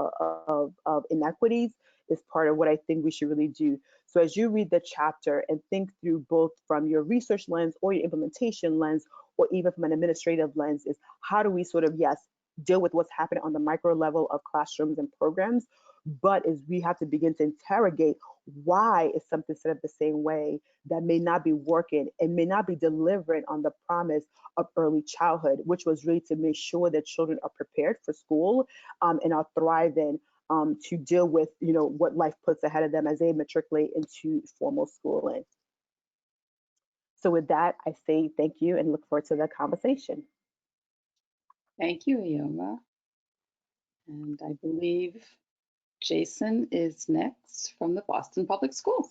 of inequities is part of what I think we should really do. So as you read the chapter and think through both from your research lens or your implementation lens, or even from an administrative lens, is how do we sort of, yes, deal with what's happening on the micro level of classrooms and programs, but is we have to begin to interrogate why is something set up the same way that may not be working and may not be delivering on the promise of early childhood, which was really to make sure that children are prepared for school and are thriving to deal with, you know, what life puts ahead of them as they matriculate into formal schooling. So with that, I say thank you and look forward to the conversation. Thank you, Ioma. And I believe Jason is next from the Boston Public Schools.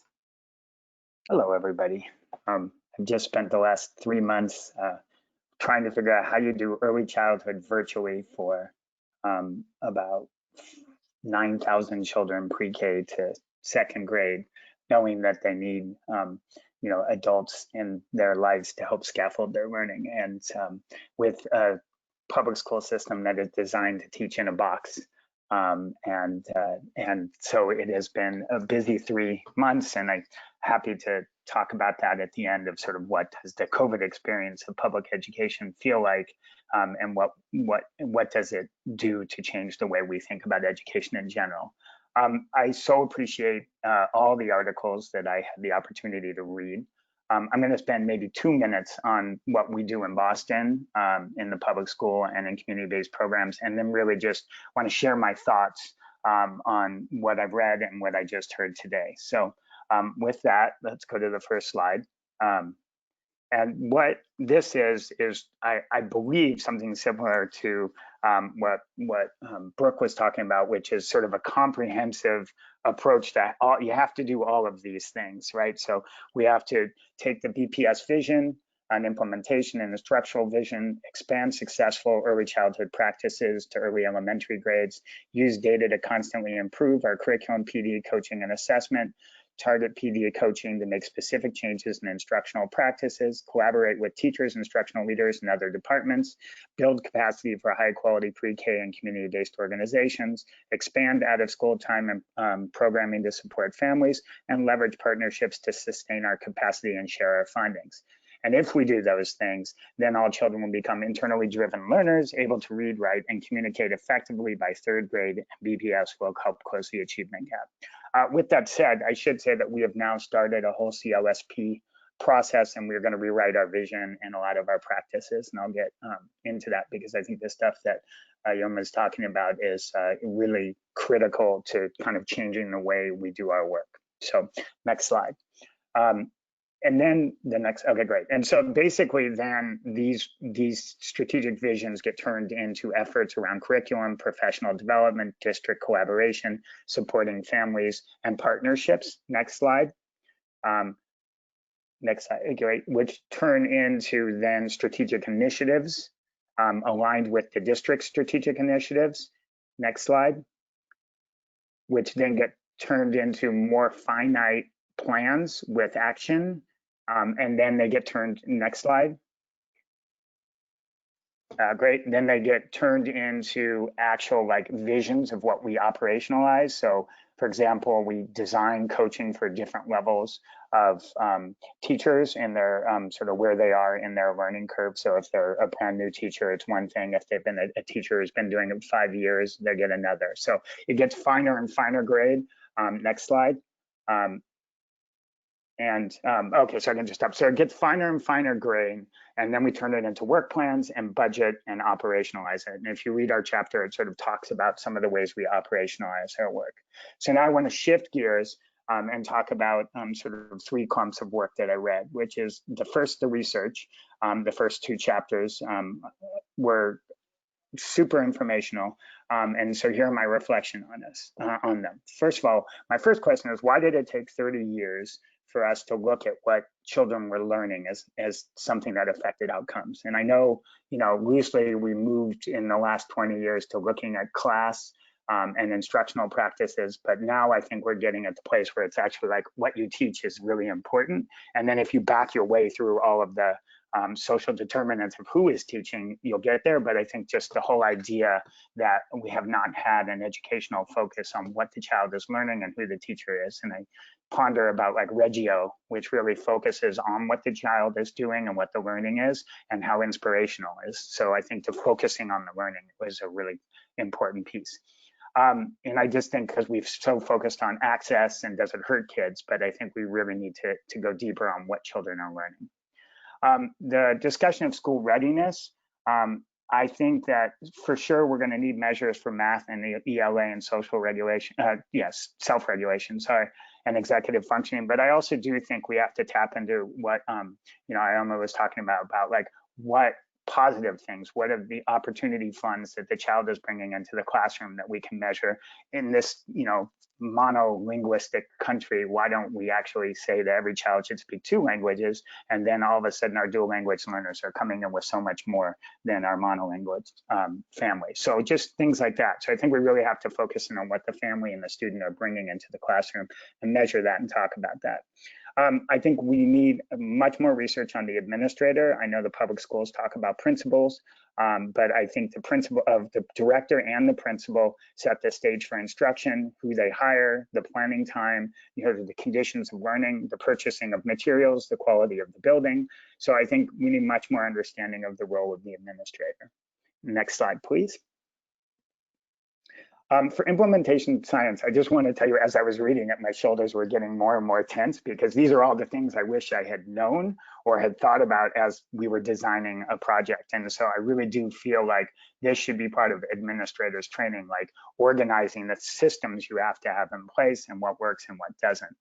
Hello, everybody. I've just spent the last 3 months trying to figure out how you do early childhood virtually for about 9,000 children pre-K to second grade, knowing that they need you know, adults in their lives to help scaffold their learning. And with a public school system that is designed to teach in a box. And so it has been a busy 3 months, and I'm happy to talk about that at the end of sort of what does the COVID experience of public education feel like, and what does it do to change the way we think about education in general. I so appreciate all the articles that I had the opportunity to read. I'm going to spend maybe 2 minutes on what we do in Boston in the public school and in community-based programs, and then really just want to share my thoughts on what I've read and what I just heard today. So with that, let's go to the first slide. And what this is I believe something similar to what Brooke was talking about, which is sort of a comprehensive approach that you have to do all of these things, right? So we have to take the BPS vision on implementation and instructional vision, expand successful early childhood practices to early elementary grades, use data to constantly improve our curriculum, PD, coaching, and assessment, target PD coaching to make specific changes in instructional practices, collaborate with teachers, instructional leaders, and other departments, build capacity for high quality pre-K and community-based organizations, expand out-of-school time and programming to support families, and leverage partnerships to sustain our capacity and share our findings. And if we do those things, then all children will become internally driven learners, able to read, write, and communicate effectively by 3rd grade, and BPS will help close the achievement gap. With that said, I should say that we have now started a whole CLSP process, and we're going to rewrite our vision and a lot of our practices, and I'll get into that because I think the stuff that Ioma is talking about is really critical to kind of changing the way we do our work. So next slide. And then the next, okay, great. And so basically then these strategic visions get turned into efforts around curriculum, professional development, district collaboration, supporting families and partnerships. Next slide. Next slide, great, which turn into then strategic initiatives aligned with the district strategic initiatives. Next slide. Which then get turned into more finite plans with action. And then they get turned, next slide. Great. And then they get turned into actual like visions of what we operationalize. So for example, we design coaching for different levels of teachers in their sort of where they are in their learning curve. So if they're a brand new teacher, it's one thing. If they've been a teacher who's been doing it 5 years, they get another. So it gets finer and finer grade. Next slide. Okay, so I can just stop. So it gets finer and finer grade, and then we turn it into work plans and budget and operationalize it. And if you read our chapter, it sort of talks about some of the ways we operationalize our work. So now I want to shift gears and talk about sort of 3 clumps of work that I read, which is the research. The first 2 chapters were super informational. And so here are my reflection on them. First of all, my first question is, why did it take 30 years for us to look at what children were learning as something that affected outcomes? And I know, loosely we moved in the last 20 years to looking at class and instructional practices, but now I think we're getting at the place where it's actually like what you teach is really important. And then if you back your way through all of the social determinants of who is teaching, you'll get there. But I think just the whole idea that we have not had an educational focus on what the child is learning and who the teacher is. And I ponder about like Reggio, which really focuses on what the child is doing and what the learning is and how inspirational is. So I think the focusing on the learning was a really important piece. And I just think because we've so focused on access and does it hurt kids, but I think we really need to go deeper on what children are learning. The discussion of school readiness, I think that for sure we're going to need measures for math and the ELA and social regulation, self-regulation, and executive functioning. But I also do think we have to tap into what, Ioma was talking about like what positive things, what are the opportunity funds that the child is bringing into the classroom that we can measure in this, monolinguistic country. Why don't we actually say that every child should speak 2 languages, and then all of a sudden our dual language learners are coming in with so much more than our monolingual family. So just things like that. So I think we really have to focus in on what the family and the student are bringing into the classroom and measure that and talk about that. I think we need much more research on the administrator. I know the public schools talk about principals, but I think the principal of the director and the principal set the stage for instruction, who they hire, the planning time, the conditions of learning, the purchasing of materials, the quality of the building. So I think we need much more understanding of the role of the administrator. Next slide, please. For implementation science, I just want to tell you, as I was reading it, my shoulders were getting more and more tense because these are all the things I wish I had known or had thought about as we were designing a project. And so I really do feel like this should be part of administrators' training, like organizing the systems you have to have in place and what works and what doesn't.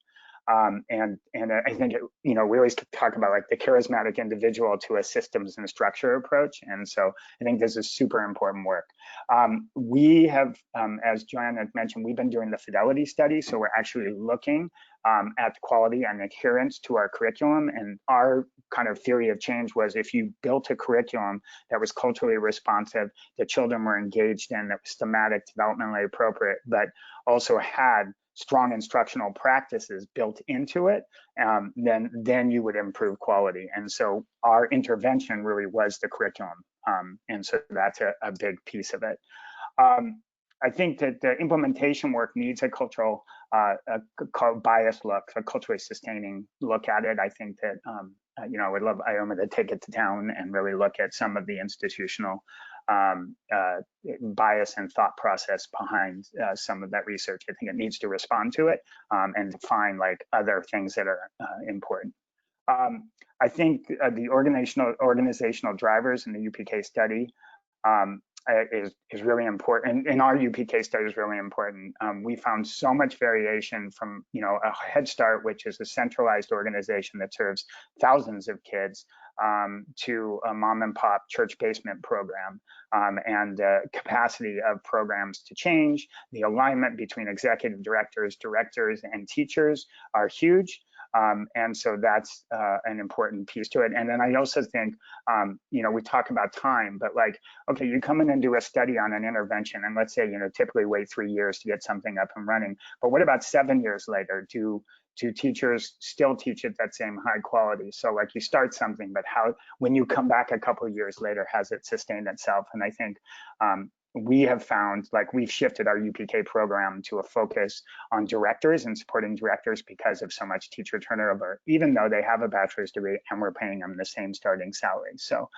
And I think, we always talk about like the charismatic individual to a systems and structure approach. And so I think this is super important work. We have, as Joanne had mentioned, we've been doing the fidelity study. So we're actually looking at quality and adherence to our curriculum. And our kind of theory of change was if you built a curriculum that was culturally responsive, the children were engaged in, that was thematic, developmentally appropriate, but also had strong instructional practices built into it, then you would improve quality. And so our intervention really was the curriculum. And so that's a big piece of it. I think that the implementation work needs a cultural bias look, a culturally sustaining look at it. I think that, I would love Ioma to take it down and really look at some of the institutional bias and thought process behind some of that research. I think it needs to respond to it and define like other things that are important. I think the organizational drivers in the UPK study is really important. And our UPK study is really important. We found so much variation from, a Head Start, which is a centralized organization that serves thousands of kids, to a mom and pop church basement program, and the capacity of programs to change. The alignment between executive directors, and teachers are huge. And so that's an important piece to it. And then I also think, we talk about time, but like, okay, you come in and do a study on an intervention, and let's say, typically wait 3 years to get something up and running. But what about 7 years later? Do do teachers still teach at that same high quality? So like you start something, but how, when you come back a couple of years later, has it sustained itself? And I think we have found, like, we've shifted our UPK program to a focus on directors and supporting directors because of so much teacher turnover, even though they have a bachelor's degree and we're paying them the same starting salary, so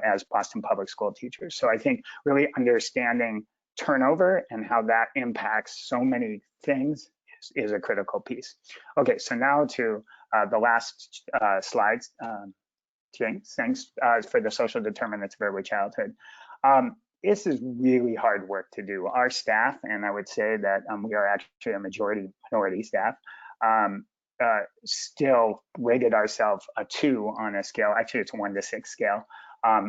as Boston Public School teachers. So I think really understanding turnover and how that impacts so many things is a critical piece. Okay, so now to the last slides. James, thanks for the social determinants of early childhood. This is really hard work to do. Our staff, and I would say that we are actually a majority minority staff, still rated ourselves a 2 on a scale, actually it's a 1 to 6 scale,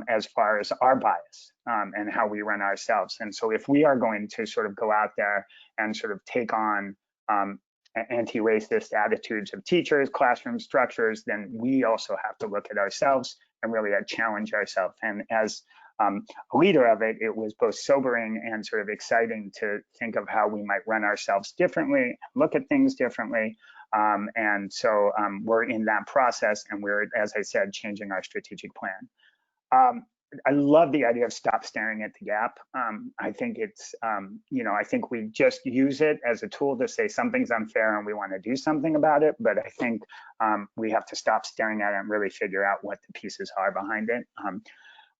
as far as our bias and how we run ourselves. And so if we are going to sort of go out there and sort of take on anti-racist attitudes of teachers, classroom structures, then we also have to look at ourselves and really challenge ourselves. And as a leader of it, it was both sobering and sort of exciting to think of how we might run ourselves differently, look at things differently. And so we're in that process, and we're, as I said, changing our strategic plan. I love the idea of stop staring at the gap. I think it's, I think we just use it as a tool to say something's unfair and we want to do something about it. But I think we have to stop staring at it and really figure out what the pieces are behind it.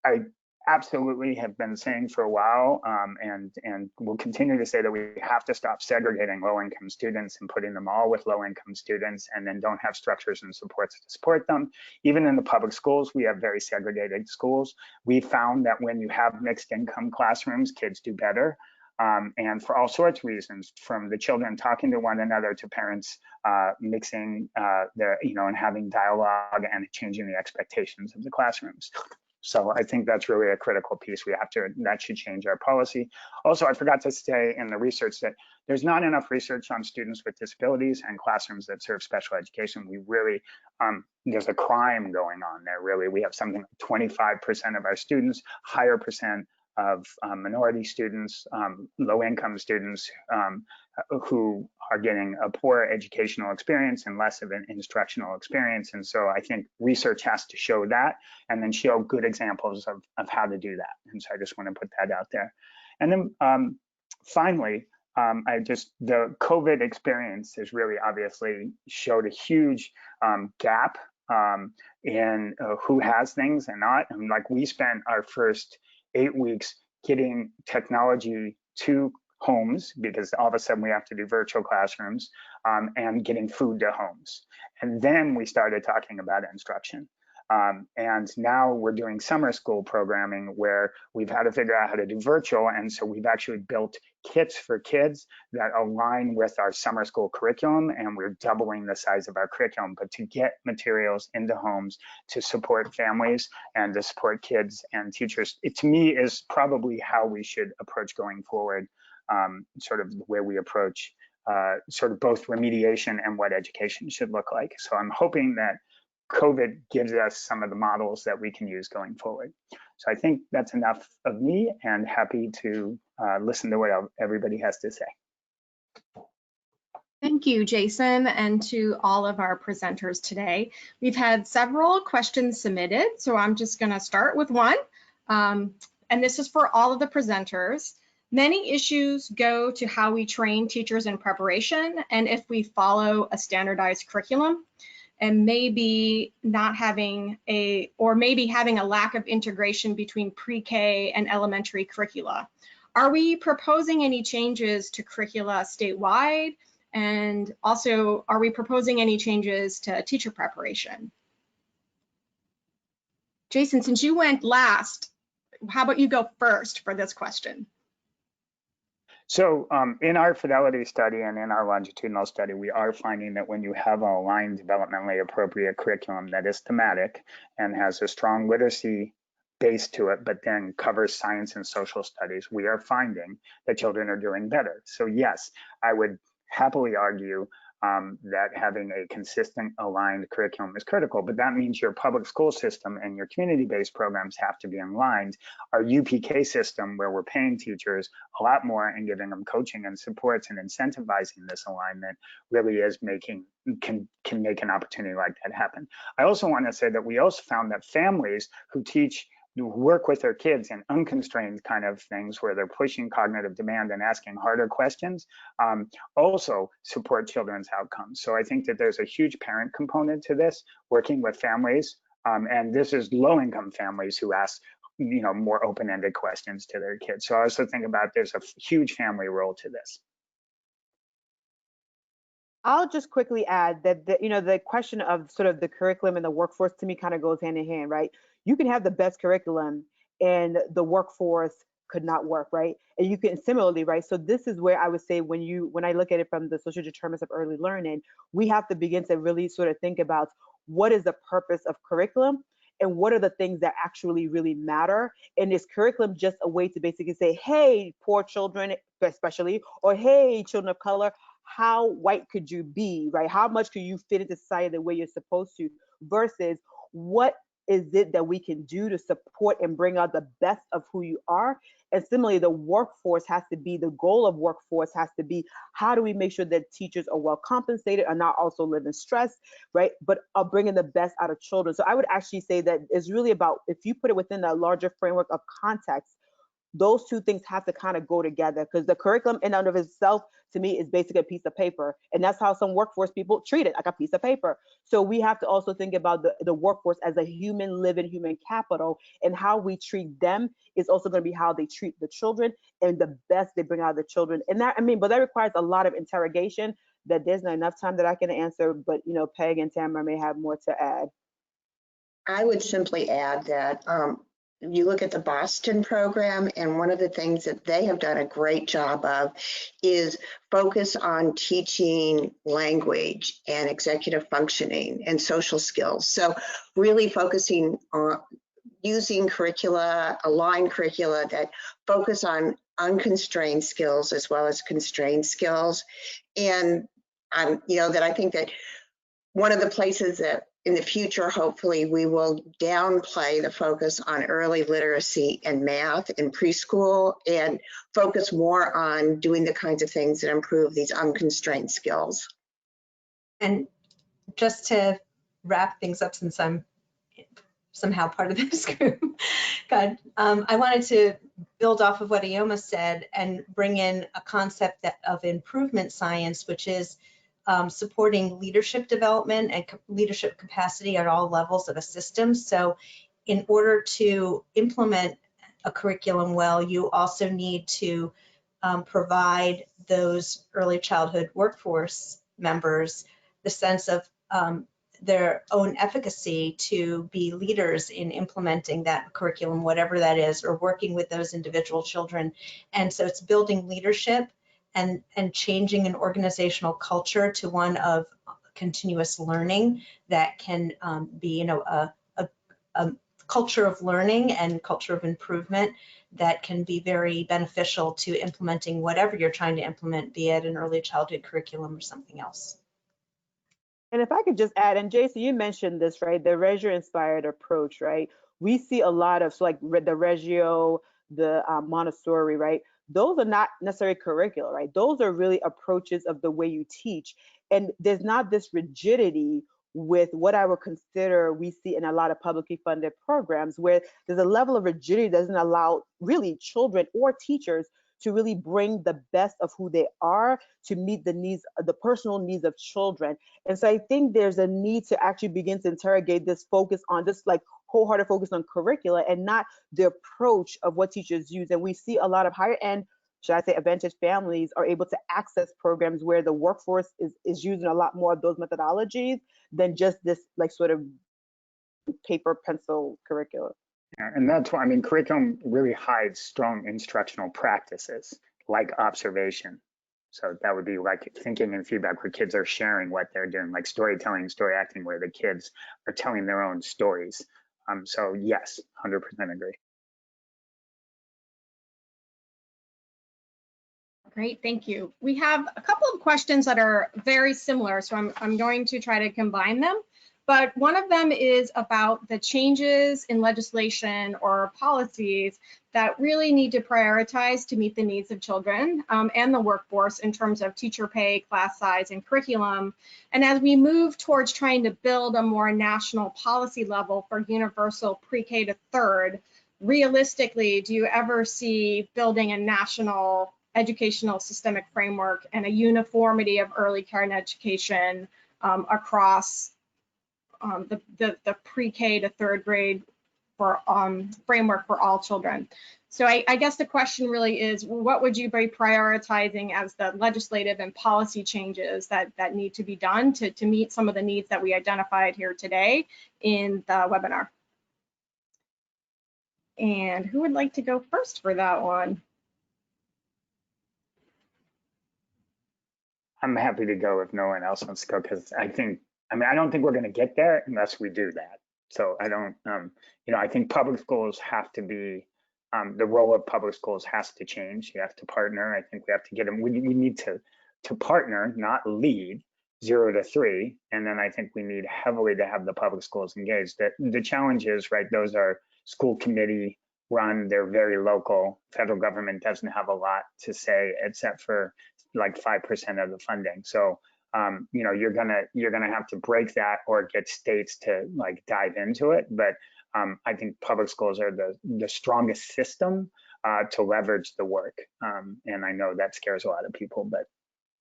I absolutely have been saying for a while, and will continue to say, that we have to stop segregating low-income students and putting them all with low-income students, and then don't have structures and supports to support them. Even in the public schools, we have very segregated schools. We found that when you have mixed income classrooms, kids do better. And for all sorts of reasons, from the children talking to one another to parents mixing and having dialogue and changing the expectations of the classrooms. So I think that's really a critical piece. That should change our policy. Also, I forgot to say in the research that there's not enough research on students with disabilities and classrooms that serve special education. We really, there's a crime going on there, really. We have something like 25% of our students, higher percent of minority students, low-income students who are getting a poor educational experience and less of an instructional experience. And so I think research has to show that, and then show good examples of how to do that. And so I just want to put that out there. And then finally, the COVID experience has really obviously showed a huge gap in who has things and not. And like, we spent our first 8 weeks getting technology to homes, because all of a sudden we have to do virtual classrooms, and getting food to homes. And then we started talking about instruction. And now we're doing summer school programming where we've had to figure out how to do virtual. And so we've actually built kits for kids that align with our summer school curriculum, and we're doubling the size of our curriculum, but to get materials into homes to support families and to support kids and teachers. It, to me, is probably how we should approach going forward, sort of the way we approach sort of both remediation and what education should look like. So I'm hoping that COVID gives us some of the models that we can use going forward. So I think that's enough of me, and happy to listen to what everybody has to say. Thank you, Jason, and to all of our presenters today. We've had several questions submitted, so I'm just going to start with one. And this is for all of the presenters. Many issues go to how we train teachers in preparation and if we follow a standardized curriculum, and maybe not having maybe having a lack of integration between pre-K and elementary curricula. Are we proposing any changes to curricula statewide? And also, are we proposing any changes to teacher preparation? Jason, since you went last, how about you go first for this question? So in our fidelity study and in our longitudinal study, we are finding that when you have an aligned developmentally appropriate curriculum that is thematic and has a strong literacy base to it, but then covers science and social studies, we are finding that children are doing better. So yes, I would happily argue that having a consistent, aligned curriculum is critical, but that means your public school system and your community-based programs have to be aligned. Our UPK system, where we're paying teachers a lot more and giving them coaching and supports and incentivizing this alignment, really is can make an opportunity like that happen. I also want to say that we also found that families who work with their kids in unconstrained kind of things where they're pushing cognitive demand and asking harder questions also support children's outcomes. So I think that there's a huge parent component to this, working with families, and this is low-income families who ask more open-ended questions to their kids. So I also think about there's a huge family role to this. I'll just quickly add that the question of sort of the curriculum and the workforce to me kind of goes hand in hand, right? You can have the best curriculum and the workforce could not work, right? And you can similarly, right? So this is where I would say when I look at it from the social determinants of early learning, we have to begin to really sort of think about what is the purpose of curriculum and what are the things that actually really matter. And is curriculum just a way to basically say, hey, poor children especially, or hey, children of color, how white could you be, right? How much could you fit into society the way you're supposed to, versus what is it that we can do to support and bring out the best of who you are? And similarly, the workforce has to be, the goal of workforce has to be, how do we make sure that teachers are well compensated and not also live in stress, right? But are bringing the best out of children. So I would actually say that it's really about, if you put it within that larger framework of context, those two things have to kind of go together, because the curriculum in and of itself, to me, is basically a piece of paper. And that's how some workforce people treat it, like a piece of paper. So we have to also think about the workforce as a human, living human capital, and how we treat them is also going to be how they treat the children and the best they bring out of the children. And that, but that requires a lot of interrogation that there's not enough time that I can answer, but Peg and Tamara may have more to add. I would simply add that you look at the Boston program, and one of the things that they have done a great job of is focus on teaching language and executive functioning and social skills. So really focusing on using aligned curricula that focus on unconstrained skills as well as constrained skills. And that I think that one of the places that in the future, hopefully, we will downplay the focus on early literacy and math in preschool and focus more on doing the kinds of things that improve these unconstrained skills. And just to wrap things up, since I'm somehow part of this group, God, I wanted to build off of what Ioma said and bring in a concept of improvement science, which is supporting leadership development and leadership capacity at all levels of a system. So in order to implement a curriculum well, you also need to provide those early childhood workforce members the sense of their own efficacy to be leaders in implementing that curriculum, whatever that is, or working with those individual children. And so it's building leadership and changing an organizational culture to one of continuous learning that can be, a culture of learning and culture of improvement that can be very beneficial to implementing whatever you're trying to implement, be it an early childhood curriculum or something else. And if I could just add, and Jason, you mentioned this, right? The Reggio-inspired approach, right? We see a lot of, so like the Reggio, the Montessori, right? Those are not necessarily curricular, right? Those are really approaches of the way you teach. And there's not this rigidity with what I would consider we see in a lot of publicly funded programs, where there's a level of rigidity that doesn't allow really children or teachers to really bring the best of who they are to meet the needs, the personal needs of children. And so I think there's a need to actually begin to interrogate this focus on this like wholehearted focus on curricula and not the approach of what teachers use. And we see a lot of higher end, should I say, advantaged families are able to access programs where the workforce is using a lot more of those methodologies than just this like sort of paper pencil curricula. Yeah, and that's why, curriculum really hides strong instructional practices like observation. So that would be like thinking and feedback where kids are sharing what they're doing, like storytelling, story acting, where the kids are telling their own stories. So yes, 100% agree. Great, thank you. We have a couple of questions that are very similar, so I'm going to try to combine them. But one of them is about the changes in legislation or policies that really need to prioritize to meet the needs of children and the workforce in terms of teacher pay, class size, and curriculum. And as we move towards trying to build a more national policy level for universal pre-K to third, realistically, do you ever see building a national educational systemic framework and a uniformity of early care and education across the pre-K to third grade for framework for all children? So I guess the question really is, what would you be prioritizing as the legislative and policy changes that need to be done to meet some of the needs that we identified here today in the webinar? And who would like to go first for that one? I'm happy to go if no one else wants to go, because I don't think we're going to get there unless we do that. So I don't, I think public schools have to be, the role of public schools has to change. You have to partner. I think we have to get them, we need to partner, not lead 0 to 3. And then I think we need heavily to have the public schools engaged. The challenge is, right, those are school committee run, they're very local. Federal government doesn't have a lot to say except for like 5% of the funding. So, you're gonna have to break that or get states to like dive into it. But I think public schools are the strongest system to leverage the work. And I know that scares a lot of people, but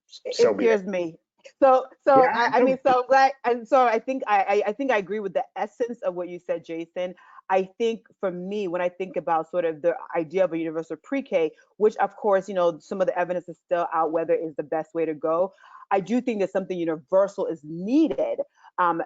so it scares me. So yeah, I mean, so glad, and so I think I agree with the essence of what you said, Jason. I think for me, when I think about sort of the idea of a universal pre-K, which of course, some of the evidence is still out whether is the best way to go. I do think that something universal is needed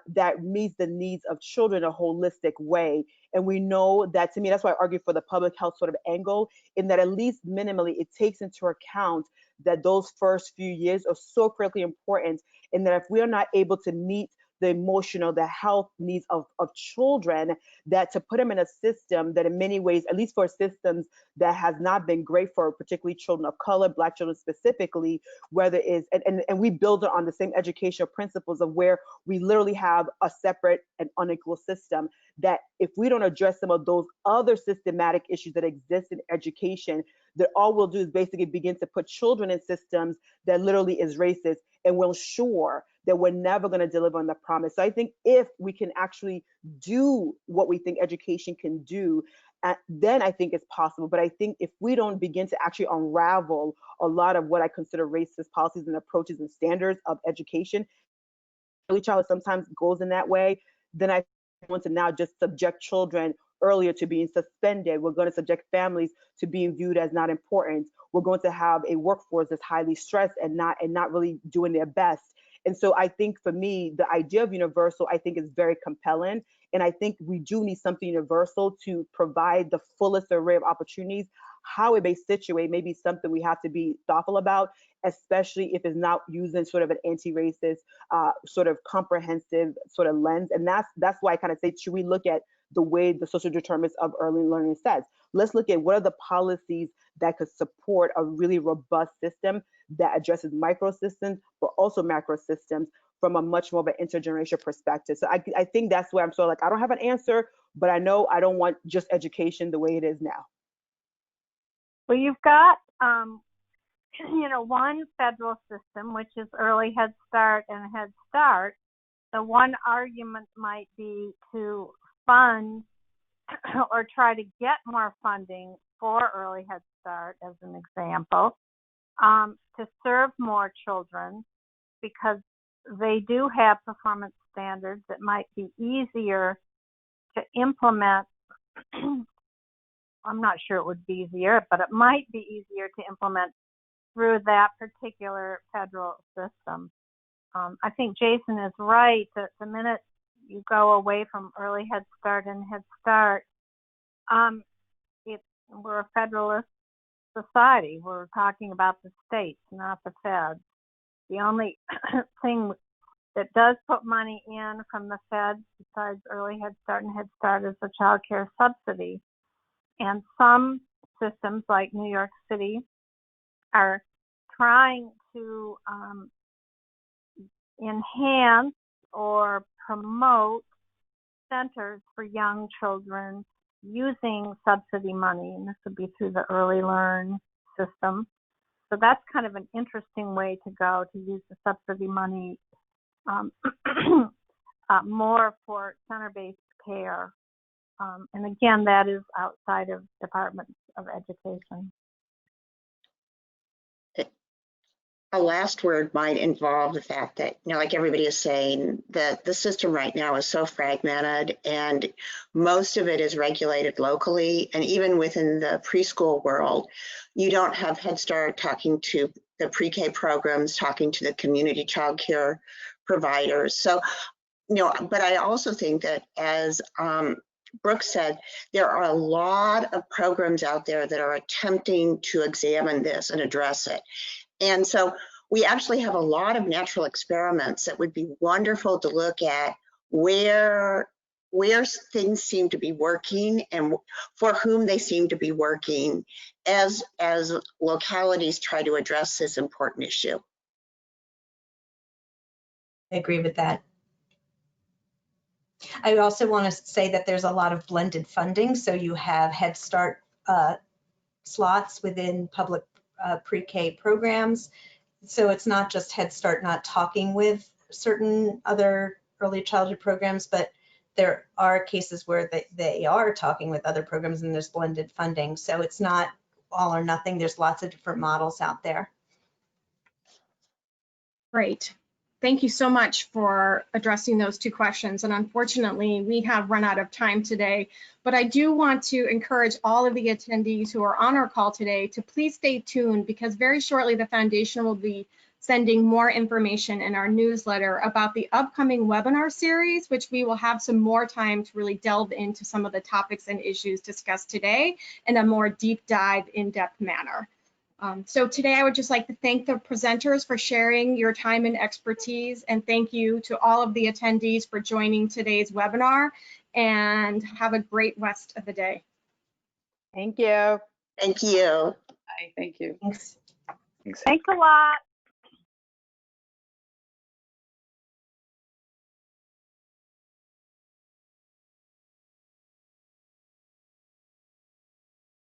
that meets the needs of children in a holistic way. And we know that, to me, that's why I argue for the public health sort of angle, in that at least minimally it takes into account that those first few years are so critically important, and that if we are not able to meet the emotional, the health needs of children, that to put them in a system that in many ways, at least for systems that has not been great for particularly children of color, Black children specifically, whether it's, and we build it on the same educational principles of where we literally have a separate and unequal system, that if we don't address some of those other systematic issues that exist in education, that all we'll do is basically begin to put children in systems that literally is racist, and we'll ensure that we're never going to deliver on the promise. So I think if we can actually do what we think education can do, then I think it's possible. But I think if we don't begin to actually unravel a lot of what I consider racist policies and approaches and standards of education, early childhood sometimes goes in that way, then I want to now just subject children earlier to being suspended. We're going to subject families to being viewed as not important. We're going to have a workforce that's highly stressed and not really doing their best. And so I think for me, the idea of universal, I think is very compelling. And I think we do need something universal to provide the fullest array of opportunities. How it may situate may be something we have to be thoughtful about, especially if it's not using sort of an anti-racist, sort of comprehensive sort of lens. And that's why I kind of say, should we look at the way the social determinants of early learning says? Let's look at what are the policies that could support a really robust system that addresses microsystems, but also macro systems from a much more of an intergenerational perspective. So I think that's where I'm sort of like, I don't have an answer, but I know I don't want just education the way it is now. Well, you've got, one federal system, which is early Head Start and Head Start. The one argument might be to fund or try to get more funding for early Head Start, as an example, to serve more children, because they do have performance standards that might be easier to implement. I'm not sure it would be easier, but it might be easier to implement through that particular federal system. I think Jason is right that the minute you go away from early Head Start and Head Start, we're a federalist society. We're talking about the states, not the feds. The only thing that does put money in from the feds, besides early Head Start and Head Start, is the child care subsidy. And some systems, like New York City, are trying to enhance or promote centers for young children using subsidy money, and this would be through the Early Learn system. So that's kind of an interesting way to go, to use the subsidy money more for center-based care. And again, that is outside of departments of education. A last word might involve the fact that, like everybody is saying, that the system right now is so fragmented and most of it is regulated locally. And even within the preschool world, you don't have Head Start talking to the pre-K programs, talking to the community child care providers. So, but I also think that, as Brooke said, there are a lot of programs out there that are attempting to examine this and address it. And so we actually have a lot of natural experiments that would be wonderful to look at where things seem to be working and for whom they seem to be working as localities try to address this important issue. I agree with that. I also want to say that there's a lot of blended funding. So you have Head Start slots within public pre-K programs. So it's not just Head Start not talking with certain other early childhood programs, but there are cases where they are talking with other programs and there's blended funding. So it's not all or nothing. There's lots of different models out there. Great. Thank you so much for addressing those two questions. And unfortunately, we have run out of time today, but I do want to encourage all of the attendees who are on our call today to please stay tuned, because very shortly the foundation will be sending more information in our newsletter about the upcoming webinar series, which we will have some more time to really delve into some of the topics and issues discussed today in a more deep dive, in-depth manner. So today I would just like to thank the presenters for sharing your time and expertise, and thank you to all of the attendees for joining today's webinar, and have a great rest of the day. Thank you. Thank you. Bye. Thank you. Thanks. Thanks. Thanks a lot.